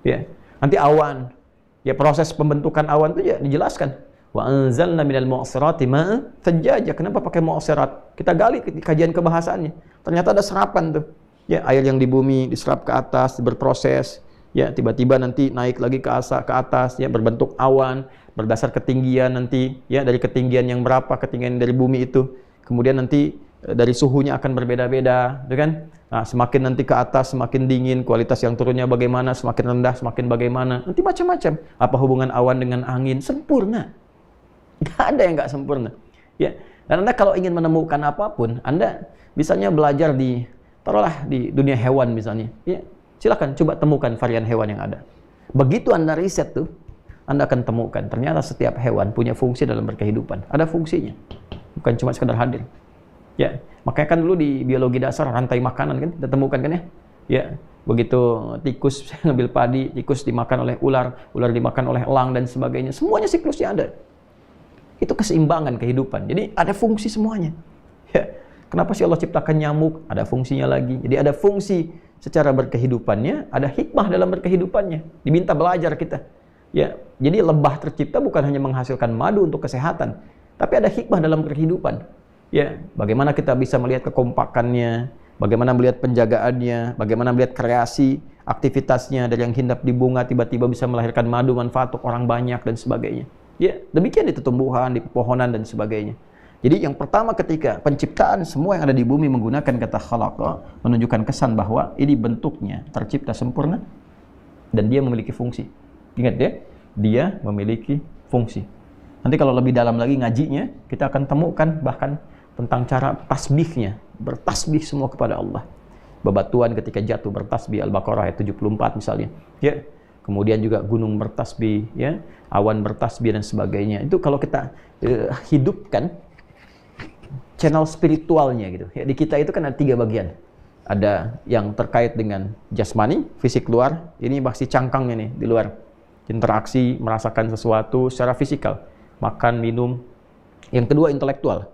Speaker 1: Ya. Nanti awan. Ya, proses pembentukan awan itu ya dijelaskan. Wa anzalna minal mu'sirati ma'an thajjaja. Kenapa pakai mu'sirat? Kita gali kajian kebahasaannya. Ternyata ada serapan tuh. Ya, air yang di bumi diserap ke atas, berproses, ya tiba-tiba nanti naik lagi ke atas, ya berbentuk awan berdasar ketinggian nanti, ya dari ketinggian yang berapa, ketinggian dari bumi itu, kemudian nanti dari suhunya akan berbeda-beda, gitu kan? Nah, semakin nanti ke atas semakin dingin, kualitas yang turunnya bagaimana, semakin rendah semakin bagaimana, nanti macam-macam. Apa hubungan awan dengan angin? Sempurna, nggak ada yang nggak sempurna, ya. Dan Anda kalau ingin menemukan apapun, Anda misalnya belajar taruhlah di dunia hewan misalnya, ya, silakan coba temukan varian hewan yang ada. Begitu Anda riset tuh, Anda akan temukan ternyata setiap hewan punya fungsi dalam berkehidupan. Ada fungsinya, bukan cuma sekedar hadir. Ya, makanya kan dulu di biologi dasar rantai makanan kan kita temukan kan ya. Ya, begitu tikus ngambil padi, tikus dimakan oleh ular, ular dimakan oleh elang dan sebagainya. Semuanya siklusnya ada. Itu keseimbangan kehidupan. Jadi ada fungsi semuanya. Ya. Kenapa sih Allah ciptakan nyamuk? Ada fungsinya lagi. Jadi ada fungsi secara berkehidupannya, ada hikmah dalam berkehidupannya. Diminta belajar kita. Ya, jadi lebah tercipta bukan hanya menghasilkan madu untuk kesehatan, tapi ada hikmah dalam berkehidupan. Ya, bagaimana kita bisa melihat kekompakannya, bagaimana melihat penjagaannya, bagaimana melihat kreasi, aktivitasnya dari yang hinggap di bunga tiba-tiba bisa melahirkan madu manfaat untuk orang banyak dan sebagainya. Ya, demikian di tumbuhan, di pepohonan dan sebagainya. Jadi yang pertama ketika penciptaan semua yang ada di bumi menggunakan kata khalaqa menunjukkan kesan bahwa ini bentuknya tercipta sempurna dan dia memiliki fungsi. Ingat ya, dia memiliki fungsi. Nanti kalau lebih dalam lagi ngajinya, kita akan temukan bahkan tentang cara tasbihnya, bertasbih semua kepada Allah. Bebatuan ketika jatuh bertasbih, Al-Baqarah ayat 74 misalnya. Ya. Kemudian juga gunung bertasbih, ya, awan bertasbih dan sebagainya. Itu kalau kita hidupkan channel spiritualnya gitu. Ya, di kita itu kan ada 3 bagian. Ada yang terkait dengan jasmani, fisik luar. Ini masih cangkangnya nih di luar. Interaksi, merasakan sesuatu secara fisikal. Makan, minum. Yang kedua intelektual.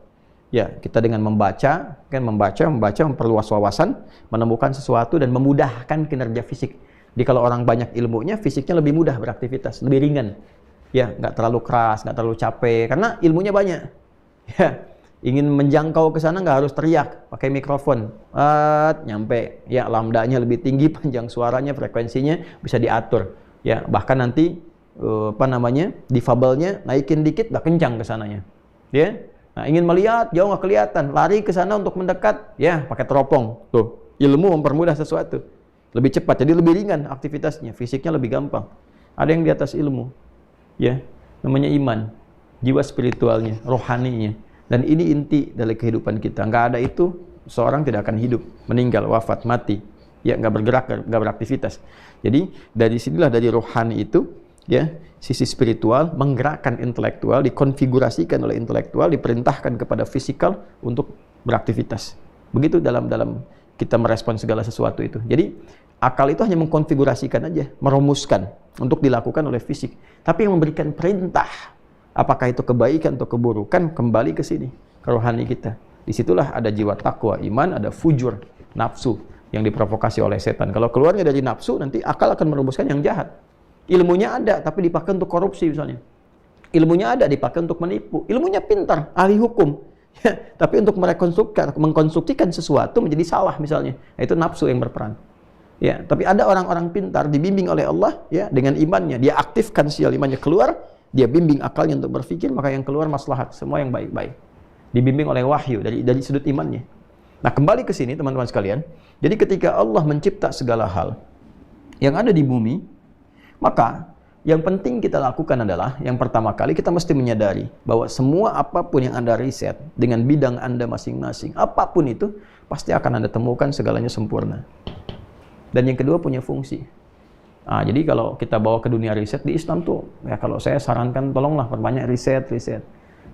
Speaker 1: Ya, kita dengan membaca, kan membaca, memperluas wawasan, menemukan sesuatu dan memudahkan kinerja fisik. Jadi kalau orang banyak ilmunya, fisiknya lebih mudah beraktivitas, lebih ringan. Ya, nggak terlalu keras, nggak terlalu capek, karena ilmunya banyak. Ya. Ingin menjangkau ke sana nggak harus teriak, pakai mikrofon, nyampe. Ya, lambdanya lebih tinggi, panjang suaranya, frekuensinya bisa diatur. Ya, bahkan nanti difabelnya naikin dikit, udah kencang ke sananya. Ya, nah ingin melihat jauh nggak kelihatan, lari ke sana untuk mendekat, ya pakai teropong. Tuh, ilmu mempermudah sesuatu, lebih cepat, jadi lebih ringan aktivitasnya, fisiknya lebih gampang. Ada yang di atas ilmu, ya, namanya iman, jiwa spiritualnya, rohaninya. Dan ini inti dari kehidupan kita. Nggak ada itu, seorang tidak akan hidup, meninggal, wafat, mati. Ya, nggak bergerak, nggak beraktivitas. Jadi, dari sinilah dari rohani itu, ya, sisi spiritual, menggerakkan intelektual, dikonfigurasikan oleh intelektual, diperintahkan kepada fisikal untuk beraktivitas. Begitu dalam kita merespon segala sesuatu itu. Jadi, akal itu hanya mengkonfigurasikan aja, merumuskan untuk dilakukan oleh fisik. Tapi yang memberikan perintah, apakah itu kebaikan atau keburukan, kembali ke sini, ke rohani kita. Disitulah ada jiwa takwa, iman, ada fujur, nafsu yang diprovokasi oleh setan. Kalau keluarnya dari nafsu, nanti akal akan merumuskan yang jahat. Ilmunya ada, tapi dipakai untuk korupsi misalnya. Ilmunya ada, dipakai untuk menipu. Ilmunya pintar, ahli hukum. Tapi untuk mengkonstruksikan sesuatu menjadi salah misalnya. Nah, itu nafsu yang berperan. Ya, tapi ada orang-orang pintar dibimbing oleh Allah ya dengan imannya, dia aktifkan sial imannya keluar, dia bimbing akalnya untuk berpikir, maka yang keluar maslahat, semua yang baik-baik. Dibimbing oleh wahyu dari sudut imannya. Nah, kembali ke sini teman-teman sekalian. Jadi ketika Allah mencipta segala hal yang ada di bumi, maka yang penting kita lakukan adalah yang pertama kali kita mesti menyadari bahwa semua apapun yang Anda riset dengan bidang Anda masing-masing, apapun itu pasti akan Anda temukan segalanya sempurna. Dan yang kedua punya fungsi. Nah, jadi kalau kita bawa ke dunia riset di Islam tuh, ya kalau saya sarankan tolonglah perbanyak riset.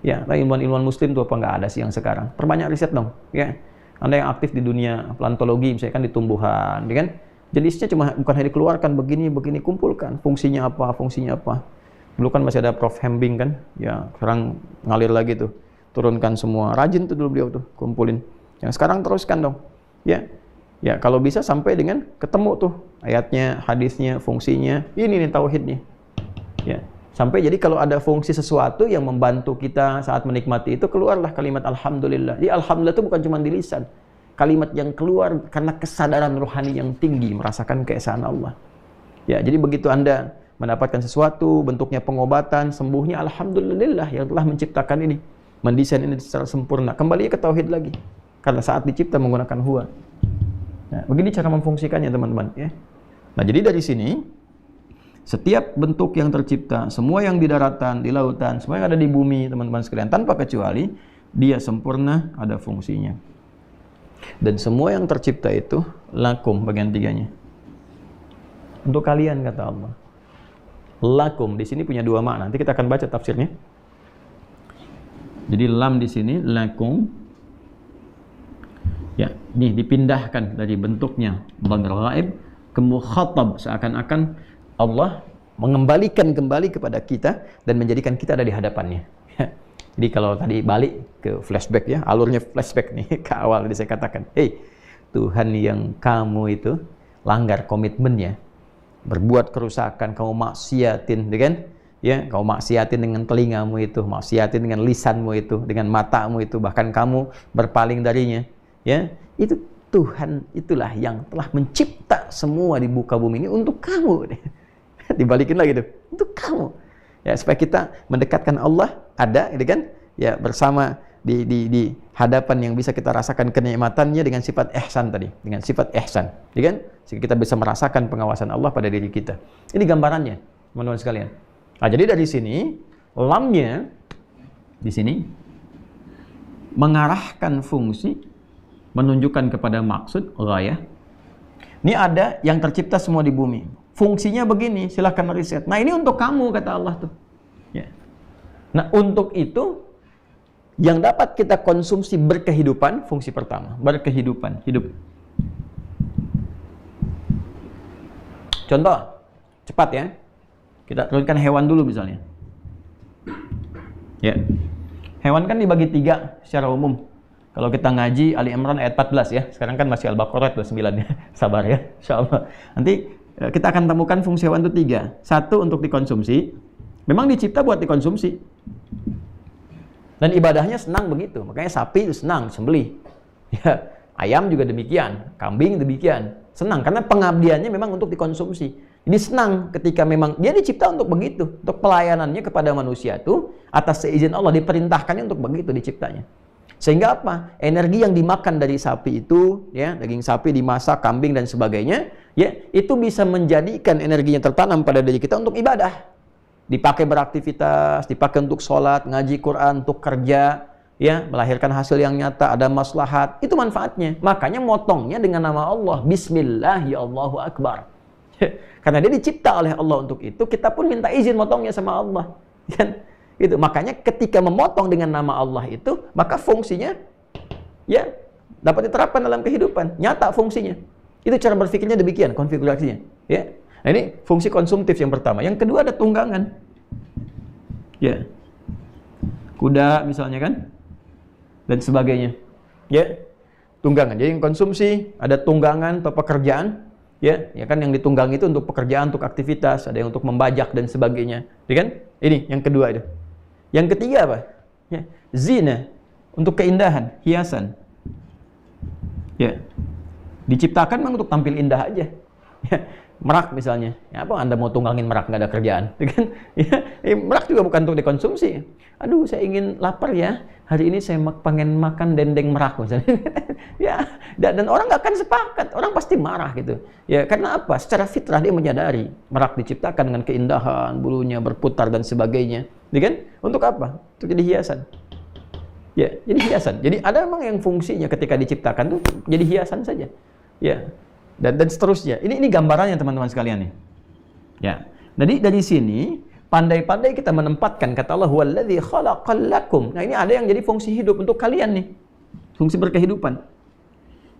Speaker 1: Ya, ilmuwan-ilmuwan Muslim tuh apa nggak ada sih yang sekarang? Perbanyak riset dong, ya. Anda yang aktif di dunia plantologi, misalkan di tumbuhan, ya kan? Jenisnya cuma bukan hanya dikeluarkan begini, kumpulkan. Fungsinya apa? Dulu kan masih ada Prof. Hembing kan, ya sekarang ngalir lagi tuh, turunkan semua. Rajin tuh dulu beliau tuh, kumpulin. Yang sekarang teruskan dong, ya. Ya, kalau bisa sampai dengan ketemu tuh ayatnya, hadisnya, fungsinya. Ini nih tauhidnya. Ya, sampai jadi kalau ada fungsi sesuatu yang membantu kita saat menikmati itu, keluarlah kalimat alhamdulillah. Di alhamdulillah itu bukan cuma di lisan. Kalimat yang keluar karena kesadaran rohani yang tinggi, merasakan keesaan Allah. Ya, jadi begitu Anda mendapatkan sesuatu, bentuknya pengobatan, sembuhnya alhamdulillah yang telah menciptakan ini, mendesain ini secara sempurna. Kembali ke tauhid lagi. Karena saat dicipta menggunakan huwa. Nah, begini cara memfungsikannya teman-teman ya. Nah, jadi dari sini setiap bentuk yang tercipta, semua yang di daratan, di lautan, semua yang ada di bumi, teman-teman sekalian, tanpa kecuali dia sempurna, ada fungsinya. Dan semua yang tercipta itu lakum bagian tiganya. Untuk kalian kata Allah. Lakum di sini punya dua makna. Nanti kita akan baca tafsirnya. Jadi lam di sini lakum. Ya, ini dipindahkan dari bentuknya dhamir ghaib ke mukhatab, seakan-akan Allah mengembalikan kembali kepada kita dan menjadikan kita ada di hadapannya. Jadi kalau tadi balik ke flashback ya, alurnya flashback nih ke awal tadi saya katakan, hey, Tuhan yang kamu itu langgar komitmennya, berbuat kerusakan, kamu maksiatin, kan? Ya, kamu maksiatin dengan telingamu itu, maksiatin dengan lisanmu itu, dengan matamu itu, bahkan kamu berpaling darinya. Ya, itu Tuhan itulah yang telah mencipta semua di muka bumi ini untuk kamu. Dibalikin lagi tuh, untuk kamu. Ya, supaya kita mendekatkan Allah ada, gitu kan? Ya, bersama di hadapan yang bisa kita rasakan kenikmatannya dengan sifat ihsan tadi, dengan sifat ihsan, gitu kan? Sehingga kita bisa merasakan pengawasan Allah pada diri kita. Ini gambarannya, teman-teman sekalian. Nah, jadi dari sini lamnya di sini mengarahkan fungsi, menunjukkan kepada maksud ghayah. Ini ada yang tercipta semua di bumi. Fungsinya begini, silahkan riset. Nah, ini untuk kamu kata Allah tuh. Ya. Nah, untuk itu yang dapat kita konsumsi berkehidupan, fungsi pertama, berkehidupan, hidup. Contoh, cepat ya. Kita turunkan hewan dulu misalnya. Ya. Hewan kan dibagi 3 secara umum. Kalau kita ngaji Ali Imran ayat 14 ya. Sekarang kan masih Al-Baqarah 29 ya. Sabar ya, insyaallah. Nanti kita akan temukan fungsi hewan itu 3. 1 untuk dikonsumsi. Memang dicipta buat dikonsumsi. Dan ibadahnya senang begitu. Makanya sapi itu senang disembelih. Ya, ayam juga demikian, kambing demikian. Senang karena pengabdiannya memang untuk dikonsumsi. Jadi senang ketika memang dia dicipta untuk begitu, untuk pelayanannya kepada manusia itu atas seizin Allah, diperintahkannya untuk begitu diciptanya. Sehingga apa? Energi yang dimakan dari sapi itu, ya, daging sapi dimasak, kambing dan sebagainya, ya, itu bisa menjadikan energinya tertanam pada diri kita untuk ibadah. Dipakai beraktivitas, dipakai untuk sholat, ngaji Quran, untuk kerja, ya, melahirkan hasil yang nyata, ada maslahat. Itu manfaatnya. Makanya motongnya dengan nama Allah, Bismillah, ya Allahu Akbar. Karena dia dicipta oleh Allah untuk itu, kita pun minta izin motongnya sama Allah. Itu makanya ketika memotong dengan nama Allah itu, maka fungsinya ya dapat diterapkan dalam kehidupan, nyata fungsinya. Itu cara berpikirnya demikian, konfigurasinya, ya. Nah, ini fungsi konsumtif yang pertama. Yang kedua ada tunggangan. Ya. Kuda misalnya kan dan sebagainya. Ya. Tunggangan. Jadi yang konsumsi ada tunggangan atau pekerjaan, ya kan yang ditunggang itu untuk pekerjaan, untuk aktivitas, ada yang untuk membajak dan sebagainya. Ya kan? Ini yang kedua itu. Yang ketiga apa? Ya, zina, untuk keindahan, hiasan. Ya. Diciptakan memang untuk tampil indah aja. Ya, merak misalnya, ya apa Anda mau tunggangin merak nggak ada kerjaan, kan? Ya, merak juga bukan untuk dikonsumsi. Aduh, saya ingin lapar ya, hari ini saya pengen makan dendeng merak misalnya. Ya, dan orang nggak akan sepakat, orang pasti marah gitu. Ya, karena apa? Secara fitrah dia menyadari merak diciptakan dengan keindahan, bulunya berputar dan sebagainya, ya kan? Untuk apa? Untuk jadi hiasan. Ya, jadi hiasan. Jadi ada memang yang fungsinya ketika diciptakan tuh jadi hiasan saja. Ya. Dan seterusnya. Ini gambarannya teman-teman sekalian nih. Ya. Jadi dari sini pandai-pandai kita menempatkan kata Allah huwallazi khalaqal lakum. Nah, ini ada yang jadi fungsi hidup untuk kalian nih. Fungsi berkehidupan.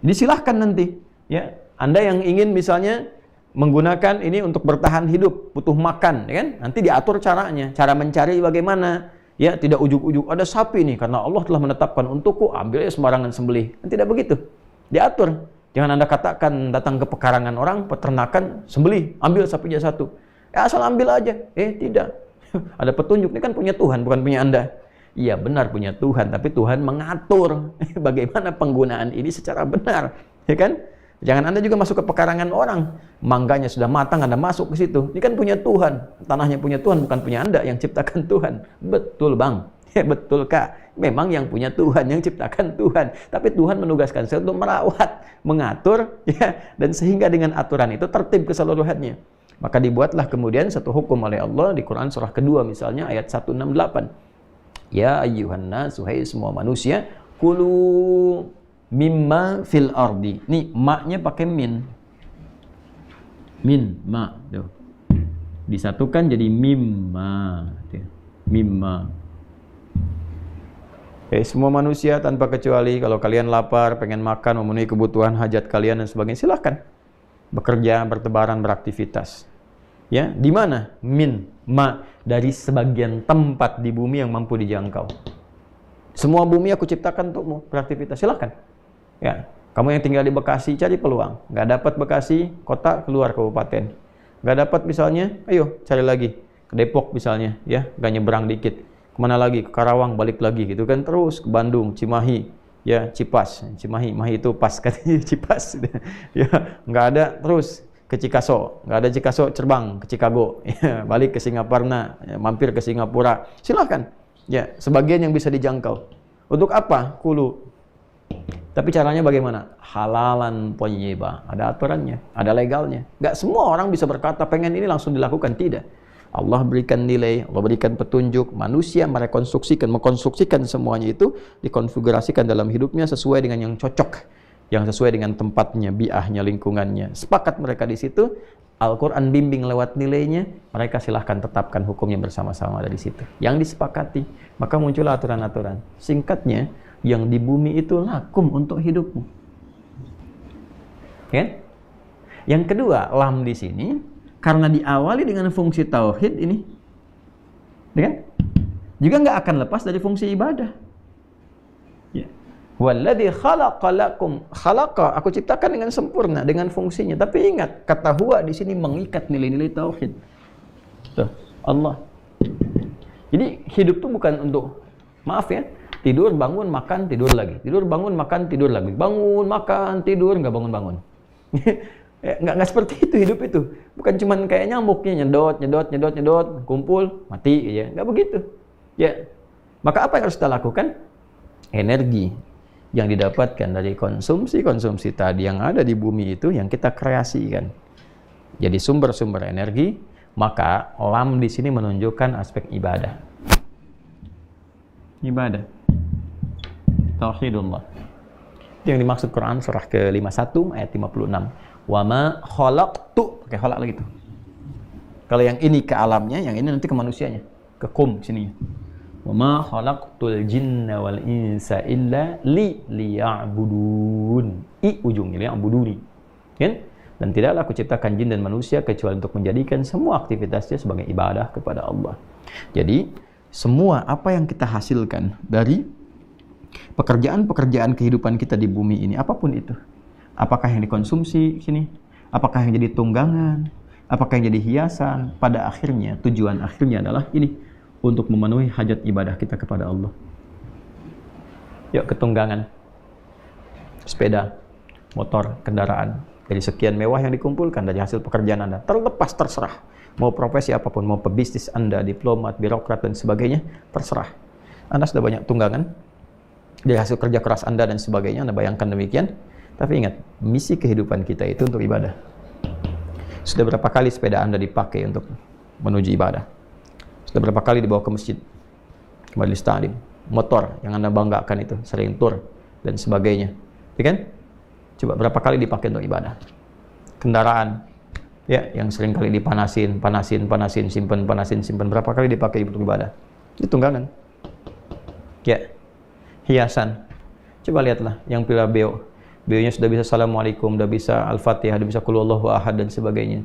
Speaker 1: Jadi silahkan nanti, ya. Anda yang ingin misalnya menggunakan ini untuk bertahan hidup, butuh makan, ya kan? Nanti diatur caranya, cara mencari bagaimana. Ya, tidak ujuk-ujuk ada sapi nih karena Allah telah menetapkan untukku, ambil sembarangan sembelih. Tidak begitu. Diatur. Jangan Anda katakan datang ke pekarangan orang, peternakan, sembelih, ambil sapinya satu. Ya, asal ambil aja. Tidak. Ada petunjuk, ini kan punya Tuhan, bukan punya Anda. Iya, benar punya Tuhan, tapi Tuhan mengatur bagaimana penggunaan ini secara benar, ya kan? Jangan Anda juga masuk ke pekarangan orang, mangganya sudah matang, Anda masuk ke situ. Ini kan punya Tuhan, tanahnya punya Tuhan, bukan punya Anda yang ciptakan Tuhan. Betul Bang, ya betul Kak. Memang yang punya Tuhan, yang ciptakan Tuhan. Tapi Tuhan menugaskan saya untuk merawat, mengatur, ya, dan sehingga dengan aturan itu tertib keseluruhannya. Maka dibuatlah kemudian satu hukum oleh Allah di Quran surah kedua misalnya ayat 168. Ya ayyuhan nas, wahai semua manusia, kulu mimma fil ardi. Nih, maknya pakai min. Min, ma. Tuh. Disatukan jadi mimma. Tuh. Mimma. Semua manusia tanpa kecuali, kalau kalian lapar, pengen makan, memenuhi kebutuhan hajat kalian dan sebagainya, silahkan. Bekerja, bertebaran, beraktivitas. Ya, di mana? Min, ma. Dari sebagian tempat di bumi yang mampu dijangkau. Semua bumi aku ciptakan untukmu, beraktivitas. Silahkan. Ya, kamu yang tinggal di Bekasi cari peluang. Nggak dapat Bekasi, kota, keluar kabupaten. Nggak dapat misalnya, ayo cari lagi ke Depok misalnya, ya, nggak nyebrang dikit. Kemana lagi? Ke Karawang, balik lagi gitu kan, terus ke Bandung, Cimahi, ya, Cipas, Cimahi, Mahi itu pas katanya Cipas, ya, nggak ada, terus ke Cikaso, nggak ada Cikaso, Cerbang, ke Chicago, ya, balik ke Singaparna, ya, mampir ke Singapura, silahkan, ya, sebagian yang bisa dijangkau. Untuk apa? Kulu. Tapi caranya bagaimana? Halalan thayyibah. Ada aturannya, ada legalnya. Nggak semua orang bisa berkata pengen ini langsung dilakukan, tidak. Allah berikan nilai, Allah berikan petunjuk, manusia mengkonstruksikan semuanya itu, dikonfigurasikan dalam hidupnya sesuai dengan yang cocok, yang sesuai dengan tempatnya, biahnya, lingkungannya. Sepakat mereka di situ, Al-Quran bimbing lewat nilainya, mereka silahkan tetapkan hukumnya bersama-sama dari situ. Yang disepakati, maka muncul aturan-aturan. Singkatnya, yang di bumi itu lakum untuk hidupmu. Kan? Yang kedua, lam di sini karena diawali dengan fungsi tauhid ini, kan? Juga nggak akan lepas dari fungsi ibadah. Ya. Walladzi khalaqa lakum, khalaqa, aku ciptakan dengan sempurna dengan fungsinya. Tapi ingat, kata huwa di sini mengikat nilai-nilai tauhid. Tuh, Allah. Jadi hidup itu bukan untuk, maaf ya, tidur, bangun, makan, tidur lagi. Tidur, bangun, makan, tidur lagi. Bangun, makan, tidur, nggak bangun-bangun. Nggak seperti itu hidup itu. Bukan cuman kayak nyamuknya, nyedot, kumpul, mati, ya. Nggak begitu. Ya. Maka apa yang harus kita lakukan? Energi yang didapatkan dari konsumsi tadi yang ada di bumi itu, yang kita kreasikan. Jadi sumber-sumber energi, maka lam di sini menunjukkan aspek ibadah. Ibadah. Tauhidullah. Yang dimaksud Quran surah ke-51 ayat 56. Wa ma khalaqtu, pakai khalaq lagi tuh. Kalau yang ini ke alamnya, yang ini nanti ke manusianya, ke kum sini. Wa ma khalaqtul jinna wal insa illa liya'budun. Ujungnya liya'buduni. Kan? Dan tidaklah aku ciptakan jin dan manusia kecuali untuk menjadikan semua aktivitasnya sebagai ibadah kepada Allah. Jadi semua apa yang kita hasilkan dari pekerjaan-pekerjaan kehidupan kita di bumi ini, apapun itu, apakah yang dikonsumsi sini, apakah yang jadi tunggangan, apakah yang jadi hiasan, pada akhirnya, tujuan akhirnya adalah ini, untuk memenuhi hajat ibadah kita kepada Allah. Yuk, ketunggangan, sepeda, motor, kendaraan, dari sekian mewah yang dikumpulkan dari hasil pekerjaan Anda. Terlepas, terserah. Mau profesi apapun, mau pebisnis Anda, diplomat, birokrat, dan sebagainya, terserah. Anda sudah banyak tunggangan dari hasil kerja keras Anda dan sebagainya, Anda bayangkan demikian. Tapi ingat, misi kehidupan kita itu untuk ibadah. Sudah berapa kali sepeda Anda dipakai untuk menuju ibadah? Sudah berapa kali dibawa ke masjid, ke majelis ta'lim? Motor yang Anda banggakan itu, sering tur, dan sebagainya. Ya kan? Coba berapa kali dipakai untuk ibadah? Kendaraan, ya, yang sering kali dipanasin, simpen, berapa kali dipakai untuk ibadah? Itu tunggangan. Ya, hiasan. Coba lihatlah, yang pila beonya sudah bisa Assalamualaikum, sudah bisa Al-Fatihah, sudah bisa Qul Huwallahu Ahad, dan sebagainya.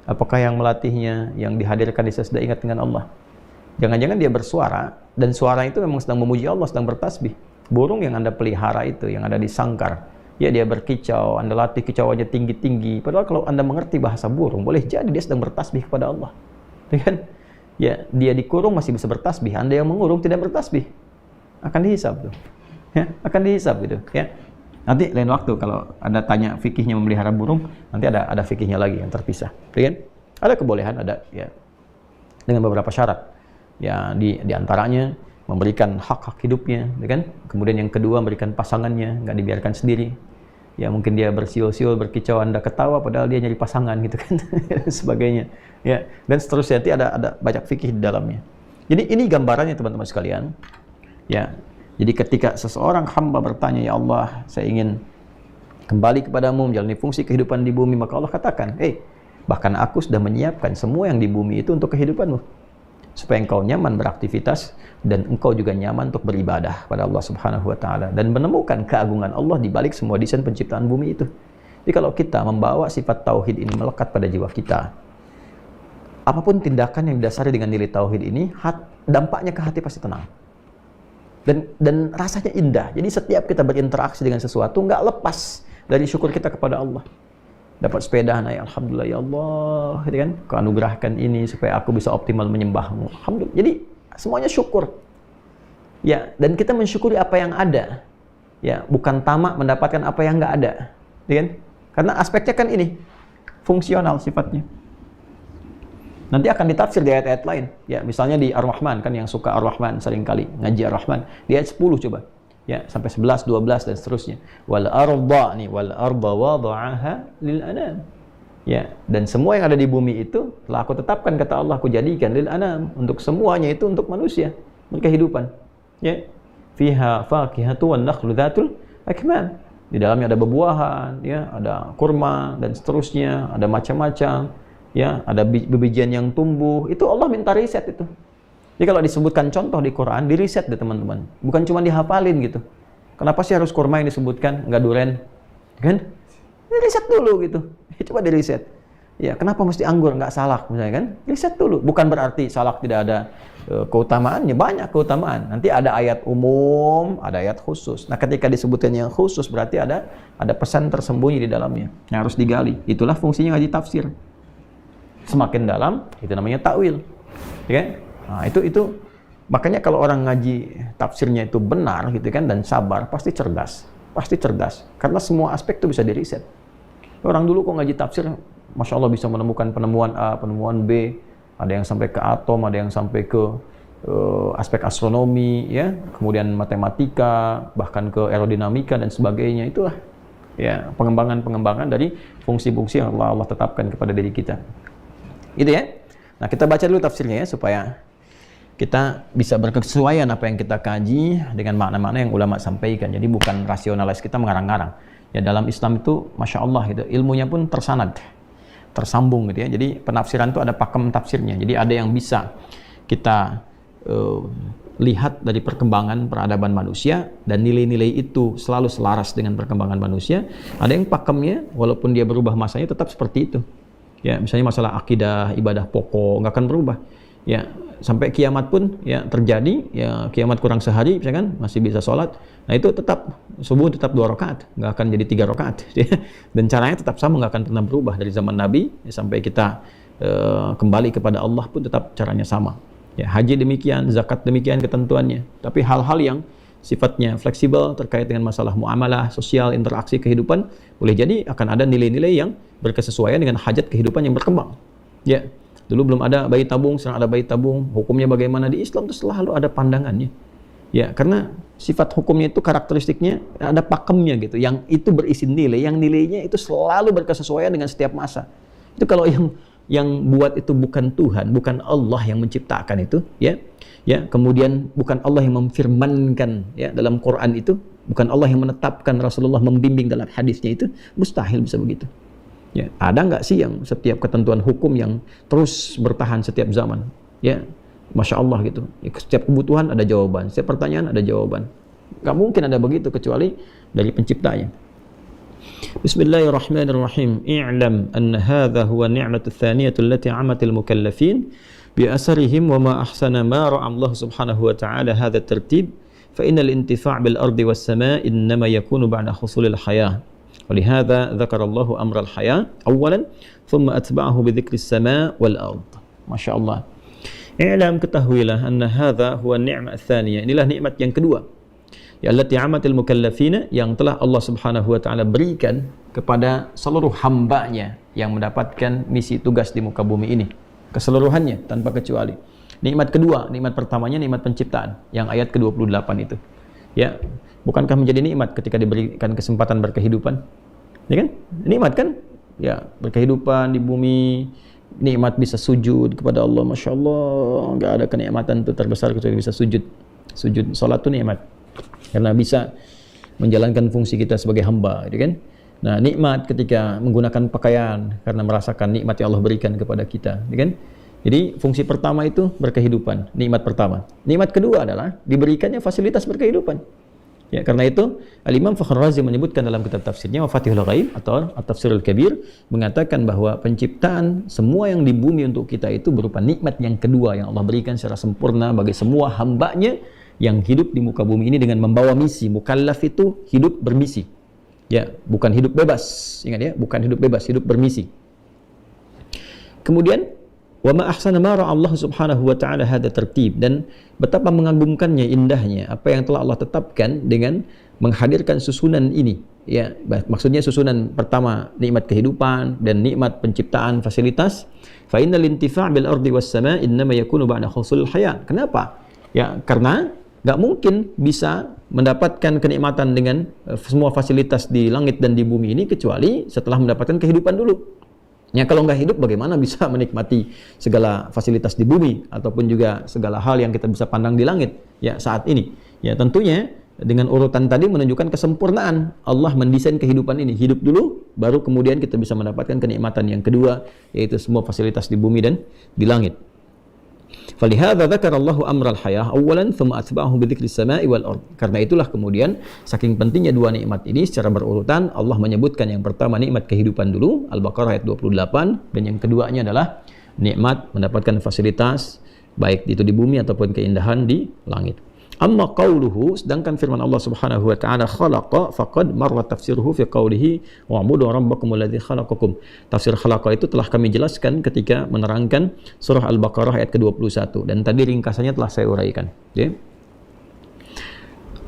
Speaker 1: Apakah yang melatihnya, yang dihadirkan dia sudah ingat dengan Allah? Jangan-jangan dia bersuara, dan suara itu memang sedang memuji Allah, sedang bertasbih. Burung yang Anda pelihara itu, yang ada di sangkar, ya dia berkicau, Anda latih kicauannya tinggi-tinggi. Padahal kalau Anda mengerti bahasa burung, boleh jadi dia sedang bertasbih kepada Allah. Ya kan? Ya, dia dikurung masih bisa bertasbih. Anda yang mengurung tidak bertasbih. Akan dihisab tuh. Ya, akan dihisab gitu, ya. Nanti lain waktu kalau Anda tanya fikihnya memelihara burung, nanti ada fikihnya lagi yang terpisah. Ya kan? Ada kebolehan, ada ya. Dengan beberapa syarat. Ya, di antaranya memberikan hak-hak hidupnya, ya kan? Kemudian yang kedua memberikan pasangannya, nggak dibiarkan sendiri. Ya mungkin dia bersiul-siul, berkicau, Anda ketawa padahal dia nyari pasangan gitu kan, dan sebagainya. Ya, dan seterusnya, nanti ada banyak fikih di dalamnya. Jadi ini gambarannya teman-teman sekalian. Ya, jadi ketika seseorang hamba bertanya, ya Allah, saya ingin kembali kepadamu, menjalani fungsi kehidupan di bumi, maka Allah katakan, bahkan aku sudah menyiapkan semua yang di bumi itu untuk kehidupanmu, supaya engkau nyaman beraktivitas dan engkau juga nyaman untuk beribadah pada Allah Subhanahu wa taala dan menemukan keagungan Allah di balik semua desain penciptaan bumi itu. Jadi kalau kita membawa sifat tauhid ini melekat pada jiwa kita, apapun tindakan yang didasari dengan nilai tauhid ini, dampaknya ke hati pasti tenang. Dan rasanya indah. Jadi setiap kita berinteraksi dengan sesuatu nggak lepas dari syukur kita kepada Allah. Dapat sepeda, ya alhamdulillah ya Allah, gitu kan? Kau anugerahkan ini supaya aku bisa optimal menyembahmu. Alhamdulillah. Jadi semuanya syukur. Ya, dan kita mensyukuri apa yang ada. Ya, bukan tamak mendapatkan apa yang nggak ada. Ya kan? Karena aspeknya kan ini fungsional sifatnya. Nanti akan ditafsir di ayat-ayat lain. Ya, misalnya di Ar-Rahman, kan yang suka Ar-Rahman seringkali ngaji Ar-Rahman. Di ayat 10 coba. Ya, sampai 11, 12 dan seterusnya. Wal arda wada'aha lil anam. Ya, dan semua yang ada di bumi itu telah aku tetapkan, kata Allah, aku jadikan lil anam, untuk semuanya itu untuk manusia, berkehidupan. Ya. Fiha faqihatu wan nakhlu dzatul akmam. Di dalamnya ada bebuahan, ya, ada kurma dan seterusnya, ada macam-macam. Ya, ada bijian yang tumbuh, itu Allah minta riset itu. Jadi kalau disebutkan contoh di Quran, di riset deh teman-teman. Bukan cuma dihafalin gitu. Kenapa sih harus kurma yang disebutkan, nggak duren? Kan? Di riset dulu gitu. Coba di riset. Ya, kenapa mesti anggur, nggak salak misalnya kan? Riset dulu. Bukan berarti salak tidak ada keutamaannya, banyak keutamaan. Nanti ada ayat umum, ada ayat khusus. Nah, ketika disebutkan yang khusus berarti ada pesan tersembunyi di dalamnya yang harus digali. Itulah fungsinya ngaji tafsir. Semakin dalam, itu namanya takwil. Ya kan? Nah, itu makanya kalau orang ngaji tafsirnya itu benar gitu kan dan sabar, pasti cerdas. Pasti cerdas. Karena semua aspek itu bisa diriset. Orang dulu kok ngaji tafsir, Masya Allah bisa menemukan penemuan A, penemuan B, ada yang sampai ke atom, ada yang sampai ke aspek astronomi, ya, kemudian matematika, bahkan ke aerodinamika dan sebagainya. Itulah ya pengembangan dari fungsi-fungsi yang Allah tetapkan kepada diri kita. Gitu ya. Nah, kita baca dulu tafsirnya ya, supaya kita bisa berkesesuaian apa yang kita kaji dengan makna-makna yang ulama sampaikan. Jadi bukan rasionalis kita mengarang-arang. Ya, dalam Islam itu Masya Allah gitu, ilmunya pun tersanad, tersambung gitu ya. Jadi penafsiran itu ada pakem tafsirnya. Jadi ada yang bisa kita lihat dari perkembangan peradaban manusia dan nilai-nilai itu selalu selaras dengan perkembangan manusia. Ada yang pakemnya walaupun dia berubah masanya tetap seperti itu. Ya, misalnya masalah akidah, ibadah pokok nggak akan berubah. Ya, sampai kiamat pun ya terjadi, ya kiamat kurang sehari misalkan masih bisa sholat. Nah, itu tetap subuh tetap 2 rakaat, nggak akan jadi 3 rakaat. Dan caranya tetap sama, nggak akan pernah berubah dari zaman Nabi ya, sampai kita kembali kepada Allah pun tetap caranya sama. Ya, haji demikian, zakat demikian ketentuannya. Tapi hal-hal yang sifatnya fleksibel terkait dengan masalah muamalah, sosial, interaksi kehidupan, boleh jadi akan ada nilai-nilai yang berkesesuaian dengan hajat kehidupan yang berkembang. Ya, dulu belum ada bayi tabung, sekarang ada bayi tabung. Hukumnya bagaimana di Islam itu selalu ada pandangannya. Ya, karena sifat hukumnya itu karakteristiknya ada pakemnya gitu, yang itu berisi nilai, yang nilainya itu selalu berkesesuaian dengan setiap masa. Itu kalau yang buat itu bukan Tuhan, bukan Allah yang menciptakan itu, ya. Ya, kemudian bukan Allah yang memfirmankan ya dalam Quran itu, bukan Allah yang menetapkan, Rasulullah membimbing dalam hadisnya itu, mustahil bisa begitu. Ya, ada nggak sih yang setiap ketentuan hukum yang terus bertahan setiap zaman? Ya, Masya Allah gitu. Ya, setiap kebutuhan ada jawaban, setiap pertanyaan ada jawaban. Nggak mungkin ada begitu kecuali dari penciptanya. Bismillahirrahmanirrahim. I'lam anna hadha huwa ni'matu tsaniyatu allati 'amatil mukallafin bi asarihim wa ma ahsana ma ra'a Allah subhanahu wa ta'ala hadha at-tartib fa innal intifa' bil ardi was sama' innama yakunu ba'da husulil hayah. ولهذا ذكر الله أمر الحياة أولا ثم أتبعه بذكر السماء والأرض. Masya Allah. I'lam, ketahuilah, anna hadha huwa ni'mah tsaniyah. Inilah nikmat yang kedua. Ya allati 'amatil mukallafina, yang telah Allah Subhanahu wa taala berikan kepada seluruh hambanya yang mendapatkan misi tugas di muka bumi ini. Keseluruhannya tanpa kecuali. Nikmat kedua, nikmat pertamanya nikmat penciptaan yang ayat ke-28 itu. Ya, bukankah menjadi nikmat ketika diberikan kesempatan berkehidupan? Ya kan? Nikmat kan? Ya, berkehidupan di bumi, nikmat bisa sujud kepada Allah. Masya Allah, nggak ada kenikmatan itu terbesar kecuali bisa sujud. Sujud, salat itu nikmat. Karena bisa menjalankan fungsi kita sebagai hamba, gitu kan? Nah, nikmat ketika menggunakan pakaian karena merasakan nikmat yang Allah berikan kepada kita, gitu kan? Jadi fungsi pertama itu berkehidupan, nikmat pertama. Nikmat kedua adalah diberikannya fasilitas berkehidupan. Ya, karena itu Al-Imam Fakhr Razi menyebutkan dalam kitab tafsirnya Mafatihul Ghaib atau At-Tafsirul Kabir, mengatakan bahwa penciptaan semua yang di bumi untuk kita itu berupa nikmat yang kedua yang Allah berikan secara sempurna bagi semua hambanya yang hidup di muka bumi ini dengan membawa misi. Mukallaf itu hidup bermisi. Ya, bukan hidup bebas. Ingat ya, bukan hidup bebas, hidup bermisi. Kemudian wa ma ahsana ma ra'a Allah subhanahu wa ta'ala hadha tertib, dan betapa mengagumkannya, indahnya apa yang telah Allah tetapkan dengan menghadirkan susunan ini. Ya, maksudnya susunan pertama nikmat kehidupan dan nikmat penciptaan fasilitas. Fa innal intifa' bil ardi was sama' innama yakunu ba'da husulil hayat. Kenapa? Ya, karena nggak mungkin bisa mendapatkan kenikmatan dengan semua fasilitas di langit dan di bumi ini kecuali setelah mendapatkan kehidupan dulu. Ya, kalau nggak hidup bagaimana bisa menikmati segala fasilitas di bumi ataupun juga segala hal yang kita bisa pandang di langit ya saat ini. Ya, tentunya dengan urutan tadi menunjukkan kesempurnaan Allah mendesain kehidupan ini. Hidup dulu baru kemudian kita bisa mendapatkan kenikmatan yang kedua, yaitu semua fasilitas di bumi dan di langit. Falihadza dzakara Allahu amral hayah awalan tsumma atba'ahu bidzikri samai wal ard. Karena itulah kemudian saking pentingnya dua nikmat ini secara berurutan Allah menyebutkan yang pertama nikmat kehidupan dulu, Al-Baqarah ayat 28, dan yang keduanya adalah nikmat mendapatkan fasilitas baik itu di bumi ataupun keindahan di langit. Amma qauluhu, sedangkan firman Allah Subhanahu wa taala khalaqa, faqad marra tafsiruhu fi qaulihi wa'budu rabbakumul ladzi khalaqakum. Tafsir khalaqa itu telah kami jelaskan ketika menerangkan surah Al-Baqarah ayat ke-21, dan tadi ringkasannya telah saya uraikan, ya.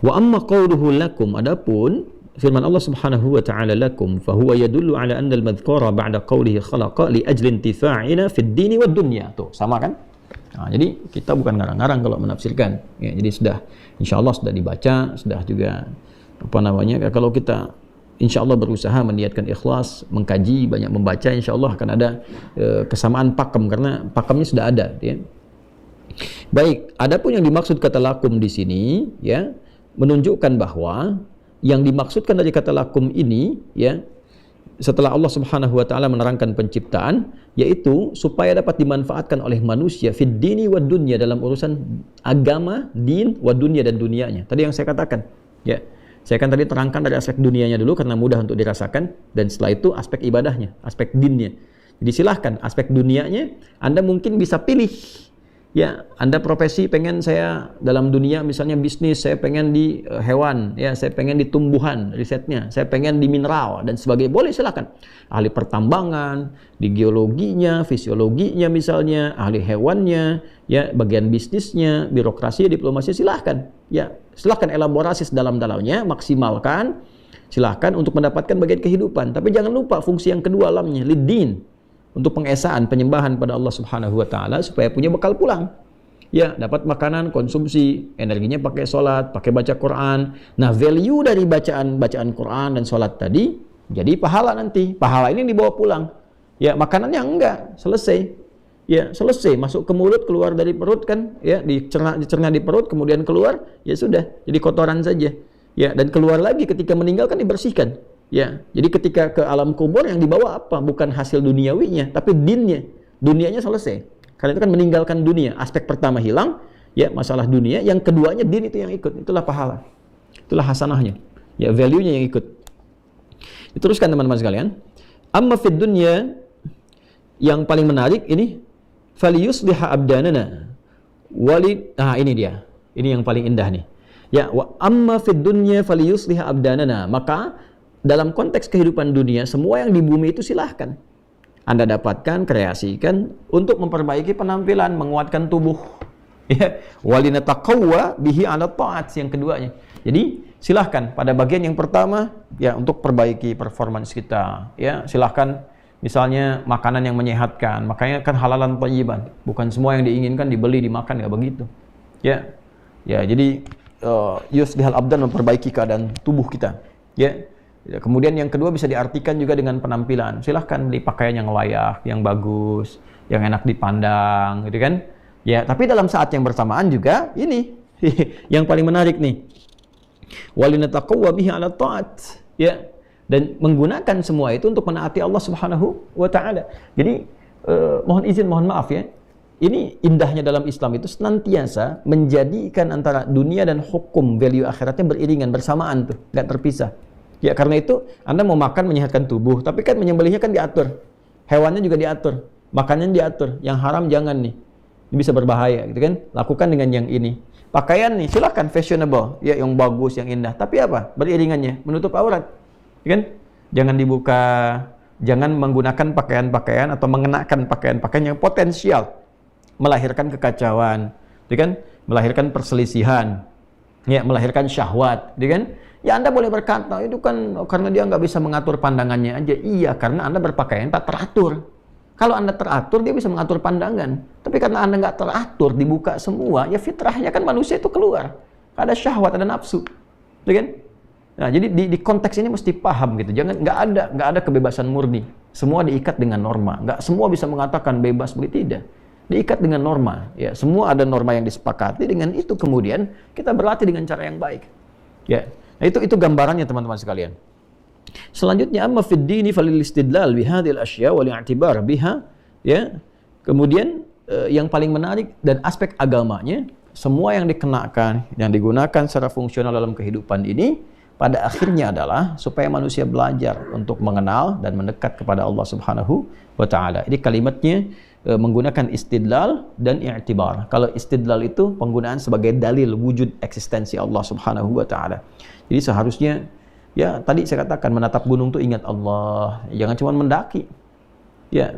Speaker 1: Wa amma qauluhu lakum, adapun firman Allah Subhanahu wa taala lakum, fa huwa yadullu ala anna al-madhkura ba'da qaulihi khalaqa li ajli intifa'ina fid dini wad dunya. Tuh, sama kan? Nah, jadi kita bukan ngarang-ngarang kalau menafsirkan. Ya, jadi sudah, insya Allah sudah dibaca, sudah juga kalau kita insya Allah berusaha meniatkan ikhlas, mengkaji, banyak membaca, insya Allah akan ada kesamaan pakem, karena pakemnya sudah ada. Ya. Baik, adapun yang dimaksud kata lakum di sini, ya, menunjukkan bahwa yang dimaksudkan dari kata lakum ini, ya, setelah Allah Subhanahu wa taala menerangkan penciptaan, yaitu supaya dapat dimanfaatkan oleh manusia fid dini wad dunya, dalam urusan agama, din wad dunya, dan dunianya. Tadi yang saya katakan, ya. Saya kan tadi terangkan dari aspek dunianya dulu karena mudah untuk dirasakan, dan setelah itu aspek ibadahnya, aspek dinnya. Jadi silahkan aspek dunianya Anda mungkin bisa pilih Ya, Anda profesi pengen saya dalam dunia misalnya bisnis, saya pengen di hewan, ya, saya pengen di tumbuhan risetnya, saya pengen di mineral dan sebagainya. Boleh, silakan. Ahli pertambangan, di geologinya, fisiologinya misalnya, ahli hewannya, ya, bagian bisnisnya, birokrasi, diplomasi, silahkan. Ya, silahkan elaborasi sedalam-dalamnya, maksimalkan. Silahkan untuk mendapatkan bagian kehidupan. Tapi jangan lupa fungsi yang kedua alamnya, lid-din. Untuk pengesaan, penyembahan pada Allah Subhanahu wa taala supaya punya bekal pulang. Ya, dapat makanan, konsumsi, energinya pakai sholat, pakai baca Quran. Nah, value dari bacaan Quran dan sholat tadi jadi pahala nanti. Pahala ini dibawa pulang. Ya, makanannya enggak, selesai. Ya, selesai, masuk ke mulut, keluar dari perut kan, ya, dicerna di perut, kemudian keluar, ya sudah, jadi kotoran saja. Ya, dan keluar lagi ketika meninggal kan dibersihkan. Ya, jadi ketika ke alam kubur yang dibawa apa? Bukan hasil duniawinya, tapi dinnya. Dunianya selesai. Karena itu kan meninggalkan dunia. Aspek pertama hilang, ya, masalah dunia. Yang keduanya din itu yang ikut. Itulah pahala. Itulah hasanahnya. Ya, value-nya yang ikut. Diteruskan teman-teman sekalian. Amma fid dunya, yang paling menarik ini, faliyusliha abdanana. Ini dia. Ini yang paling indah nih. Ya, wa amma fid dunya faliyusliha abdanana. Maka dalam konteks kehidupan dunia, semua yang di bumi itu silahkan Anda dapatkan, kreasikan untuk memperbaiki penampilan, menguatkan tubuh. Ya, walinataqawwa bihi 'ala ta'at, yang keduanya. Jadi, silahkan pada bagian yang pertama, ya, untuk perbaiki performance kita. Ya, silahkan misalnya makanan yang menyehatkan, makanya kan halalan thayyiban. Bukan semua yang diinginkan dibeli, dimakan, nggak begitu. Ya, ya, jadi yuslihal abdan, memperbaiki keadaan tubuh kita. Ya. Kemudian yang kedua bisa diartikan juga dengan penampilan. Silahkan beli pakaian yang layak, yang bagus, yang enak dipandang, gitu kan? Ya, tapi dalam saat yang bersamaan juga ini yang paling menarik nih. Walinataqawwa bihi 'ala ta'at. Ya. Dan menggunakan semua itu untuk menaati Allah Subhanahu wa taala. Jadi mohon maaf ya. Ini indahnya dalam Islam itu senantiasa menjadikan antara dunia dan hukum value akhiratnya beriringan, bersamaan tuh, nggak terpisah. Ya, karena itu Anda mau makan menyehatkan tubuh, tapi kan menyembelihnya kan diatur. Hewannya juga diatur, makannya diatur. Yang haram jangan nih. Ini bisa berbahaya, gitu kan? Lakukan dengan yang ini. Pakaian nih, silakan fashionable, ya, yang bagus, yang indah. Tapi apa? Beriringannya, menutup aurat. Ya kan? Jangan dibuka, jangan menggunakan pakaian-pakaian atau mengenakan pakaian-pakaian yang potensial melahirkan kekacauan, ya kan? Melahirkan perselisihan, ya, melahirkan syahwat, ya kan? Ya, Anda boleh berkata, itu kan karena dia nggak bisa mengatur pandangannya aja. Iya, karena Anda berpakaian tak teratur. Kalau Anda teratur, dia bisa mengatur pandangan. Tapi karena Anda nggak teratur, dibuka semua, ya fitrahnya kan manusia itu keluar. Ada syahwat, ada nafsu. Ya kan? Nah, jadi di konteks ini mesti paham gitu. Jangan, nggak ada kebebasan murni. Semua diikat dengan norma. Nggak semua bisa mengatakan bebas, begitu tidak. Diikat dengan norma. Ya, semua ada norma yang disepakati. Dengan itu kemudian kita berlatih dengan cara yang baik. Ya. Nah, itu gambarannya teman-teman sekalian. Selanjutnya, amma fid dini falil istidlal bihadhil asya wal i'tibar biha, ya. Kemudian yang paling menarik dan aspek agamanya, semua yang dikenakan, yang digunakan secara fungsional dalam kehidupan ini pada akhirnya adalah supaya manusia belajar untuk mengenal dan mendekat kepada Allah Subhanahu wa taala. Ini kalimatnya menggunakan istidlal dan i'tibar. Kalau istidlal itu penggunaan sebagai dalil wujud eksistensi Allah Subhanahu wa taala. Jadi seharusnya, ya, tadi saya katakan menatap gunung itu ingat Allah, jangan cuma mendaki. Ya,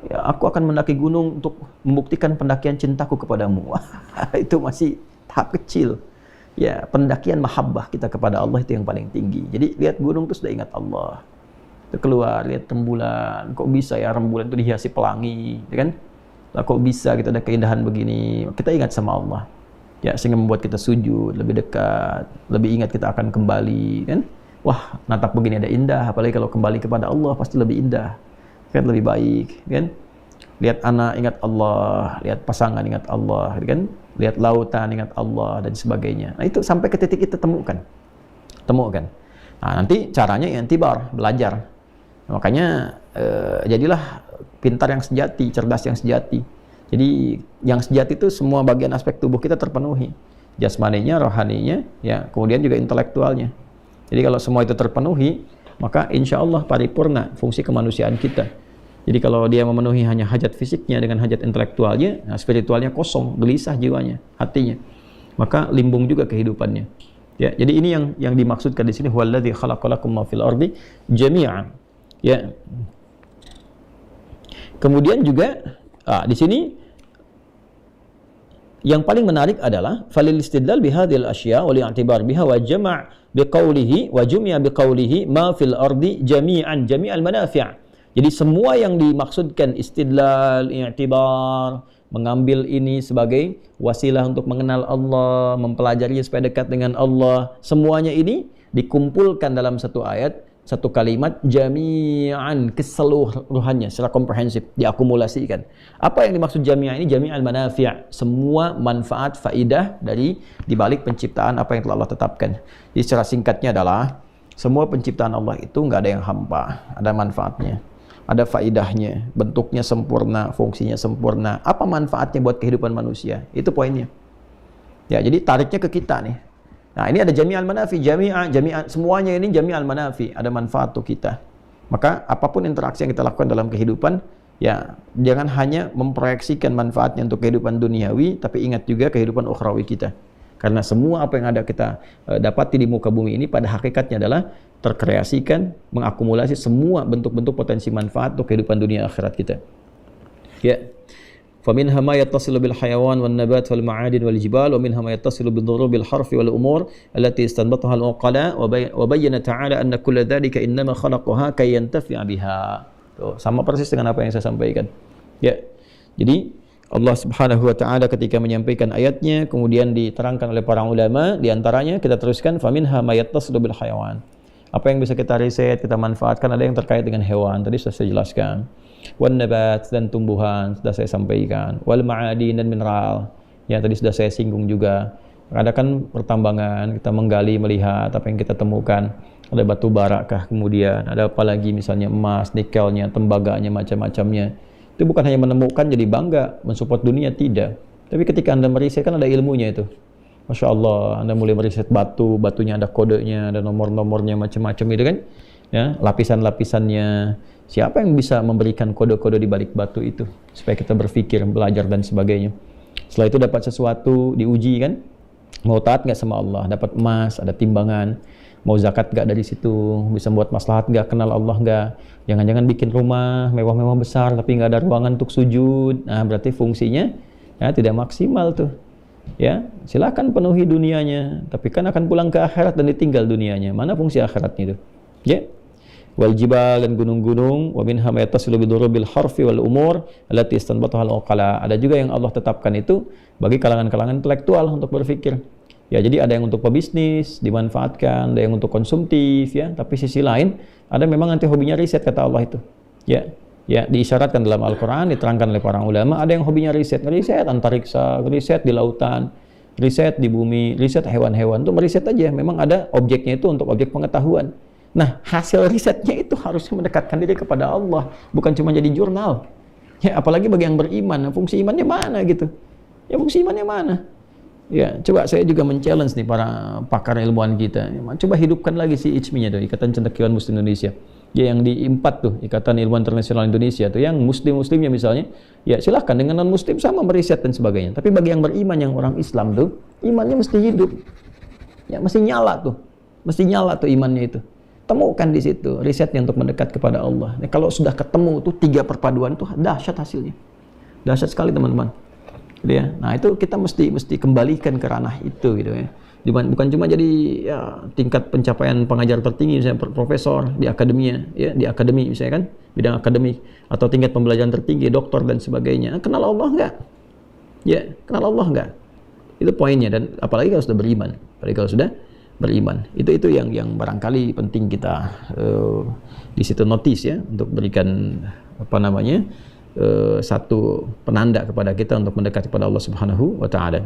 Speaker 1: aku akan mendaki gunung untuk membuktikan pendakian cintaku kepadamu. Itu masih tahap kecil. Ya, pendakian mahabbah kita kepada Allah itu yang paling tinggi. Jadi lihat gunung itu sudah ingat Allah. Itu keluar, lihat rembulan. Kok bisa ya rembulan itu dihiasi pelangi, ya kan? Lah kok bisa kita ada keindahan begini? Kita ingat sama Allah. Ya, sehingga membuat kita sujud, lebih dekat, lebih ingat kita akan kembali, kan? Wah, natap begini ada indah, apalagi kalau kembali kepada Allah pasti lebih indah. Kan lebih baik, kan? Lihat anak ingat Allah, lihat pasangan ingat Allah, kan? Lihat lautan ingat Allah dan sebagainya. Nah, itu sampai ke titik itu temukan. Nah, nanti caranya i'tibar, belajar. Nah, makanya jadilah pintar yang sejati, cerdas yang sejati. Jadi yang sejati itu semua bagian aspek tubuh kita terpenuhi. Jasmaninya, rohaninya, ya, kemudian juga intelektualnya. Jadi kalau semua itu terpenuhi, maka insya Allah paripurna fungsi kemanusiaan kita. Jadi kalau dia memenuhi hanya hajat fisiknya dengan hajat intelektualnya, nah spiritualnya kosong, gelisah jiwanya, hatinya. Maka limbung juga kehidupannya. Ya, jadi ini yang dimaksudkan di sini, huwallazi khalaqalakum ma fil ardi jami'an. Ya. Kemudian juga di sini yang paling menarik adalah falil istidlal bihadhil asya wa li'tibar biha wa jama' biqaulihi wa jum'a biqaulihi ma fil ardi jami'an jami'al manafi'. Jadi semua yang dimaksudkan istidlal, i'tibar, mengambil ini sebagai wasilah untuk mengenal Allah, mempelajari supaya dekat dengan Allah, semuanya ini dikumpulkan dalam satu ayat, satu kalimat, jami'an, keseluruhannya secara komprehensif, diakumulasikan. Apa yang dimaksud jami'an ini? Jami'al manafi', semua manfaat, faidah dari dibalik penciptaan apa yang telah Allah tetapkan. Jadi secara singkatnya adalah semua penciptaan Allah itu nggak ada yang hampa, ada manfaatnya, ada faidahnya, bentuknya sempurna, fungsinya sempurna. Apa manfaatnya buat kehidupan manusia? Itu poinnya. Ya, jadi tariknya ke kita nih. Nah, ini ada jami'al manafi, jami'an, semuanya ini jami'al manafi, ada manfaat untuk kita. Maka apapun interaksi yang kita lakukan dalam kehidupan, ya jangan hanya memproyeksikan manfaatnya untuk kehidupan duniawi, tapi ingat juga kehidupan ukhrawi kita. Karena semua apa yang ada kita dapati di muka bumi ini pada hakikatnya adalah terkreasikan, mengakumulasi semua bentuk-bentuk potensi manfaat untuk kehidupan dunia akhirat kita. Ya. فَمِنْهَا مَا يَتَّصِلُ بِالْحَيَوَانِ وَالنَّبَاتِ وَالْمَعَادِنِ وَالْجِبَالِ وَمِنْهَا مَا يَتَّصِلُ بِالضُّرُوبِ الْحَرْفِ وَالْأُمُورِ التي استنبطها العقلاء وبين تعالى أن كل ذلك إنما خلقها كي ينتفع بها. Tuh, sama persis dengan apa yang saya sampaikan. Ya. Jadi Allah Subhanahu wa taala ketika menyampaikan ayatnya kemudian diterangkan oleh para ulama, di antaranya kita teruskan faminha ma yattasilu bil hayawan. Apa yang bisa kita riset, kita manfaatkan, ada yang terkait dengan hewan, tadi sudah saya jelaskan. Wan nabat, dan tumbuhan sudah saya sampaikan. Wal ma'adin, dan mineral. Ya, tadi sudah saya singgung juga. Ada kan pertambangan, kita menggali, melihat apa yang kita temukan. Ada batu bara kah, kemudian ada apa lagi, misalnya emas, nikelnya, tembaganya, macam-macamnya. Itu bukan hanya menemukan jadi bangga, mensupport dunia, tidak. Tapi ketika Anda meriset, kan ada ilmunya itu. Masya Allah, Anda mulai meriset batu, batunya ada kodenya, ada nomor-nomornya, macam-macam itu kan. Ya, lapisan-lapisannya. Siapa yang bisa memberikan kode-kode di balik batu itu supaya kita berpikir, belajar dan sebagainya. Setelah itu dapat sesuatu, diuji kan, mau taat nggak sama Allah, dapat emas, ada timbangan, mau zakat nggak dari situ, bisa buat maslahat nggak, kenal Allah nggak, jangan-jangan bikin rumah mewah-mewah besar tapi nggak ada ruangan untuk sujud, nah berarti fungsinya ya tidak maksimal tuh. Ya, silakan penuhi dunianya, tapi kan akan pulang ke akhirat dan ditinggal dunianya. Mana fungsi akhiratnya itu? Ya. Wal jibal, dan gunung-gunung, wa minha ma yattasilu bidurubil harfi wal umur allati istanbataha al-uqala. Ada juga yang Allah tetapkan itu bagi kalangan-kalangan intelektual untuk berpikir. Ya, jadi ada yang untuk pebisnis dimanfaatkan, ada yang untuk konsumtif ya, tapi sisi lain ada memang nanti hobinya riset kata Allah itu. Ya. Ya, diisyaratkan dalam Al-Qur'an, diterangkan oleh para ulama, ada yang hobinya riset antariksa, riset di lautan, riset di bumi, riset hewan-hewan, itu meriset aja, memang ada objeknya itu untuk objek pengetahuan. Nah, hasil risetnya itu harusnya mendekatkan diri kepada Allah, bukan cuma jadi jurnal. Ya, apalagi bagi yang beriman, fungsi imannya mana gitu? Ya, fungsi imannya mana? Ya, coba saya juga men-challenge nih para pakar ilmuwan kita. Coba hidupkan lagi si ICMI-nya tuh, Ikatan Cendekiawan Muslim Indonesia. Ya, yang di IMPAT tuh, Ikatan Ilmuwan Internasional Indonesia tuh, yang muslimnya misalnya, ya silahkan dengan non-muslim sama meriset dan sebagainya. Tapi bagi yang beriman, yang orang Islam tuh, imannya mesti hidup. Ya, mesti nyala tuh imannya itu. Temukan di situ risetnya untuk mendekat kepada Allah. Nah, kalau sudah ketemu tuh 3 perpaduan tuh dahsyat hasilnya. Dahsyat sekali teman-teman. Gitu ya. Nah, itu kita mesti kembalikan ke ranah itu gitu ya. Bukan cuma jadi ya, tingkat pencapaian pengajar tertinggi misalnya profesor di akademia ya, di akademi misalnya kan, bidang akademik, atau tingkat pembelajaran tertinggi doktor dan sebagainya. Kenal Allah enggak? Ya, kenal Allah enggak? Itu poinnya. Dan apalagi kalau sudah beriman. Itu yang barangkali penting kita di situ notice ya, untuk berikan satu penanda kepada kita untuk mendekat kepada Allah Subhanahu wa taala.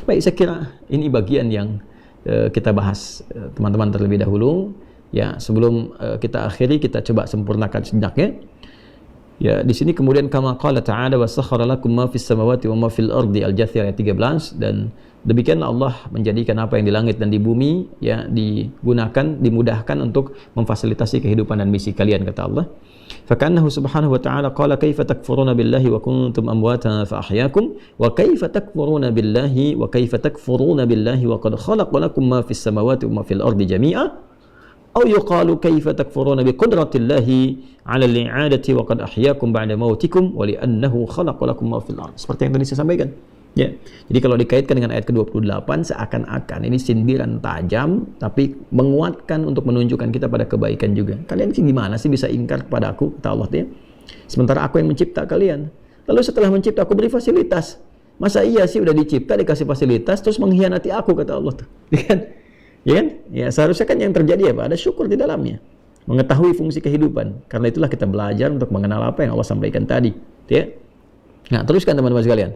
Speaker 1: Baik, saya kira ini bagian yang kita bahas teman-teman terlebih dahulu ya. Sebelum kita akhiri, kita coba sempurnakan sejenak ya. Ya, di sini kemudian kama qala ta'ala wa sakhkhara lakum ma fis samawati wa ma fil ardi, Al-Jathiyah ayat 13, dan Demikianlah Allah menjadikan apa yang di langit dan di bumi ya dimudahkan untuk memfasilitasi kehidupan dan misi kalian, kata Allah. Fakannahu subhanahu wa ta'ala qala kaifa takfuruna billahi wa kuntum amwatan fa ahyaakum wa kaifa takfuruna billahi wa qad khalaqa lakum ma fis samawati wa ma fil ardi jami'a aw yuqalu kaifa takfuruna bi qudratillahi 'ala al-i'adati wa qad ahyaakum ba'da mautikum wa li'annahu khalaqa lakum ma fil ardi. Seperti yang tadi saya sampaikan. Ya. Jadi kalau dikaitkan dengan ayat ke-28 seakan-akan ini sindiran tajam tapi menguatkan untuk menunjukkan kita pada kebaikan juga. Kalian sih gimana sih bisa ingkar kepada aku, kata Allah ya? Sementara aku yang mencipta kalian. Lalu setelah mencipta aku beri fasilitas. Masa iya sih udah dicipta dikasih fasilitas terus mengkhianati aku, kata Allah tuh. Ya kan? Ya kan? Ya seharusnya kan yang terjadi apa? Ada syukur di dalamnya. Mengetahui fungsi kehidupan. Karena itulah kita belajar untuk mengenal apa yang Allah sampaikan tadi, ya. Nah, teruskan teman-teman sekalian.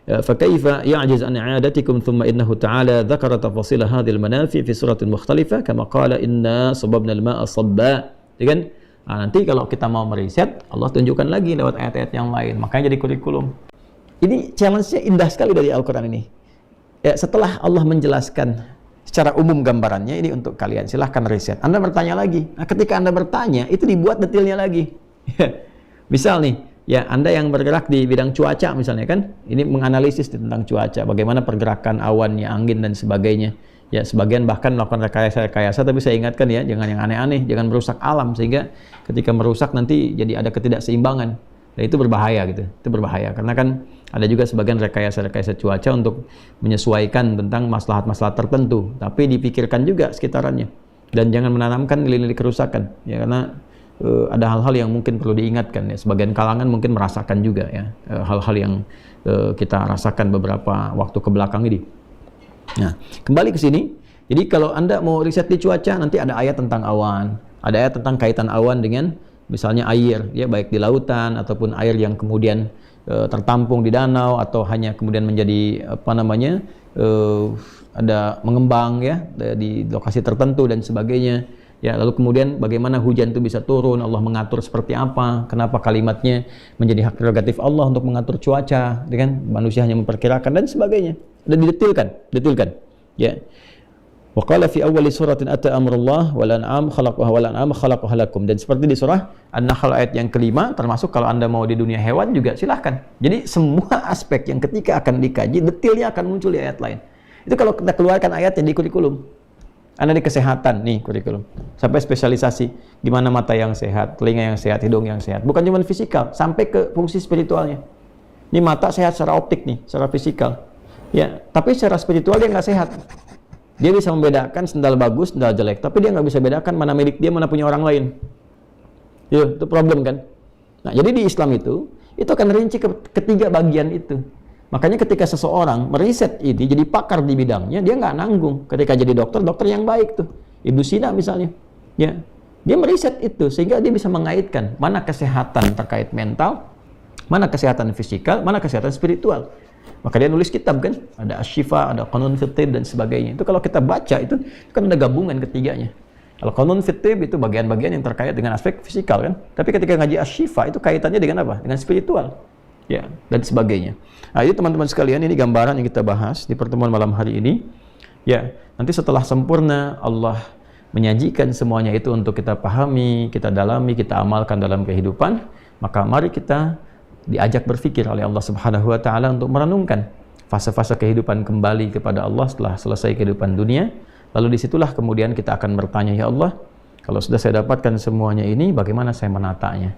Speaker 1: فكيف يعجز عن إعادتكم ثم إنه تعالى ذكر تفاصيل هذه المنافع في سورة مختلفة كما قال إنا صببنا الماء صبا. Kan? Nah, nanti kalau kita mau meriset, Allah tunjukkan lagi lewat ayat-ayat yang lain. Makanya jadi kurikulum. Ini challenge-nya indah sekali dari Al-Quran ini. Ya, setelah Allah menjelaskan secara umum gambarannya, ini untuk kalian. Silahkan riset. Anda bertanya lagi. Nah, ketika Anda bertanya, itu dibuat detailnya lagi. Misal nih, ya, Anda yang bergerak di bidang cuaca misalnya kan, ini menganalisis tentang cuaca, bagaimana pergerakan awannya, angin dan sebagainya. Ya, sebagian bahkan melakukan rekayasa, tapi saya ingatkan ya, jangan yang aneh-aneh, jangan merusak alam sehingga ketika merusak nanti jadi ada ketidakseimbangan. Nah, itu berbahaya gitu. Itu berbahaya karena kan ada juga sebagian rekayasa cuaca untuk menyesuaikan tentang maslahat-maslahat tertentu, tapi dipikirkan juga sekitarannya. Dan jangan menanamkan nilai-nilai kerusakan, ya, karena ada hal-hal yang mungkin perlu diingatkan ya. Sebagian kalangan mungkin merasakan juga ya hal-hal yang kita rasakan beberapa waktu ke belakang ini. Nah, kembali ke sini. Jadi kalau Anda mau riset di cuaca, nanti ada ayat tentang awan, ada ayat tentang kaitan awan dengan misalnya air ya, baik di lautan ataupun air yang kemudian tertampung di danau atau hanya kemudian menjadi ada mengembang ya di lokasi tertentu dan sebagainya. Ya, lalu kemudian bagaimana hujan itu bisa turun, Allah mengatur seperti apa, kenapa kalimatnya menjadi hak prerogatif Allah untuk mengatur cuaca, dengan manusia hanya memperkirakan dan sebagainya. Dan didetilkan. Ya. Wa qala fi awwali suratin ata amrullah wal an'am khalaqaha lakum. Dan seperti di surah An-Nahl ayat yang kelima, termasuk kalau Anda mau di dunia hewan juga silahkan. Jadi semua aspek yang ketika akan dikaji, detailnya akan muncul di ayat lain. Itu kalau kita keluarkan ayatnya di kurikulum. Anda di kesehatan, nih kurikulum. Sampai spesialisasi, gimana mata yang sehat, telinga yang sehat, hidung yang sehat. Bukan cuma fisikal, sampai ke fungsi spiritualnya. Ini mata sehat secara optik nih, secara fisikal. Ya, tapi secara spiritual dia nggak sehat. Dia bisa membedakan sendal bagus, sendal jelek, tapi dia nggak bisa bedakan mana milik dia, mana punya orang lain. Itu problem kan? Nah, jadi di Islam itu akan rinci ketiga bagian itu. Makanya ketika seseorang meriset ini, jadi pakar di bidangnya, dia nggak nanggung. Ketika jadi dokter yang baik tuh. Ibnu Sina misalnya. Ya, dia meriset itu, sehingga dia bisa mengaitkan mana kesehatan terkait mental, mana kesehatan fisikal, mana kesehatan spiritual. Maka dia nulis kitab kan, ada Asy-Syifa, ada Qanun fit Thib dan sebagainya. Itu kalau kita baca, itu kan ada gabungan ketiganya. Kalau Qanun fit Thib itu bagian-bagian yang terkait dengan aspek fisikal kan. Tapi ketika ngaji Asy-Syifa itu kaitannya dengan apa? Dengan spiritual. Ya, dan sebagainya. Nah, ini teman-teman sekalian, ini gambaran yang kita bahas di pertemuan malam hari ini. Ya, nanti setelah sempurna Allah menyajikan semuanya itu untuk kita pahami, kita dalami, kita amalkan dalam kehidupan, maka mari kita diajak berpikir oleh Allah Subhanahu wa taala untuk merenungkan fase-fase kehidupan kembali kepada Allah setelah selesai kehidupan dunia. Lalu disitulah kemudian kita akan bertanya, ya Allah, kalau sudah saya dapatkan semuanya ini, bagaimana saya menatanya?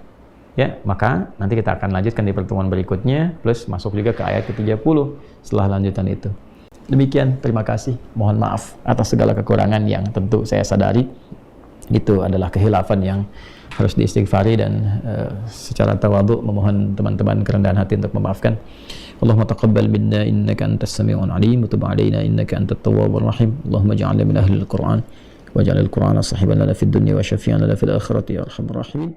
Speaker 1: Ya, maka nanti kita akan lanjutkan di pertemuan berikutnya, plus masuk juga ke ayat ke-30 setelah lanjutan itu. Demikian, terima kasih. Mohon maaf atas segala kekurangan yang tentu saya sadari. Itu adalah kehilafan yang harus diistighfari dan secara tawadhu memohon teman-teman kerendahan hati untuk memaafkan. Allahumma taqabbal minna innaka antas sami'un alim wa tub 'alaina innaka antat tawwabur rahim. Allahumma ij'alna min ahlil Qur'an waj'al al-Qur'ana sahiban lana fid dunya wa syafi'an lana fil akhirati ya arhamar rahimin.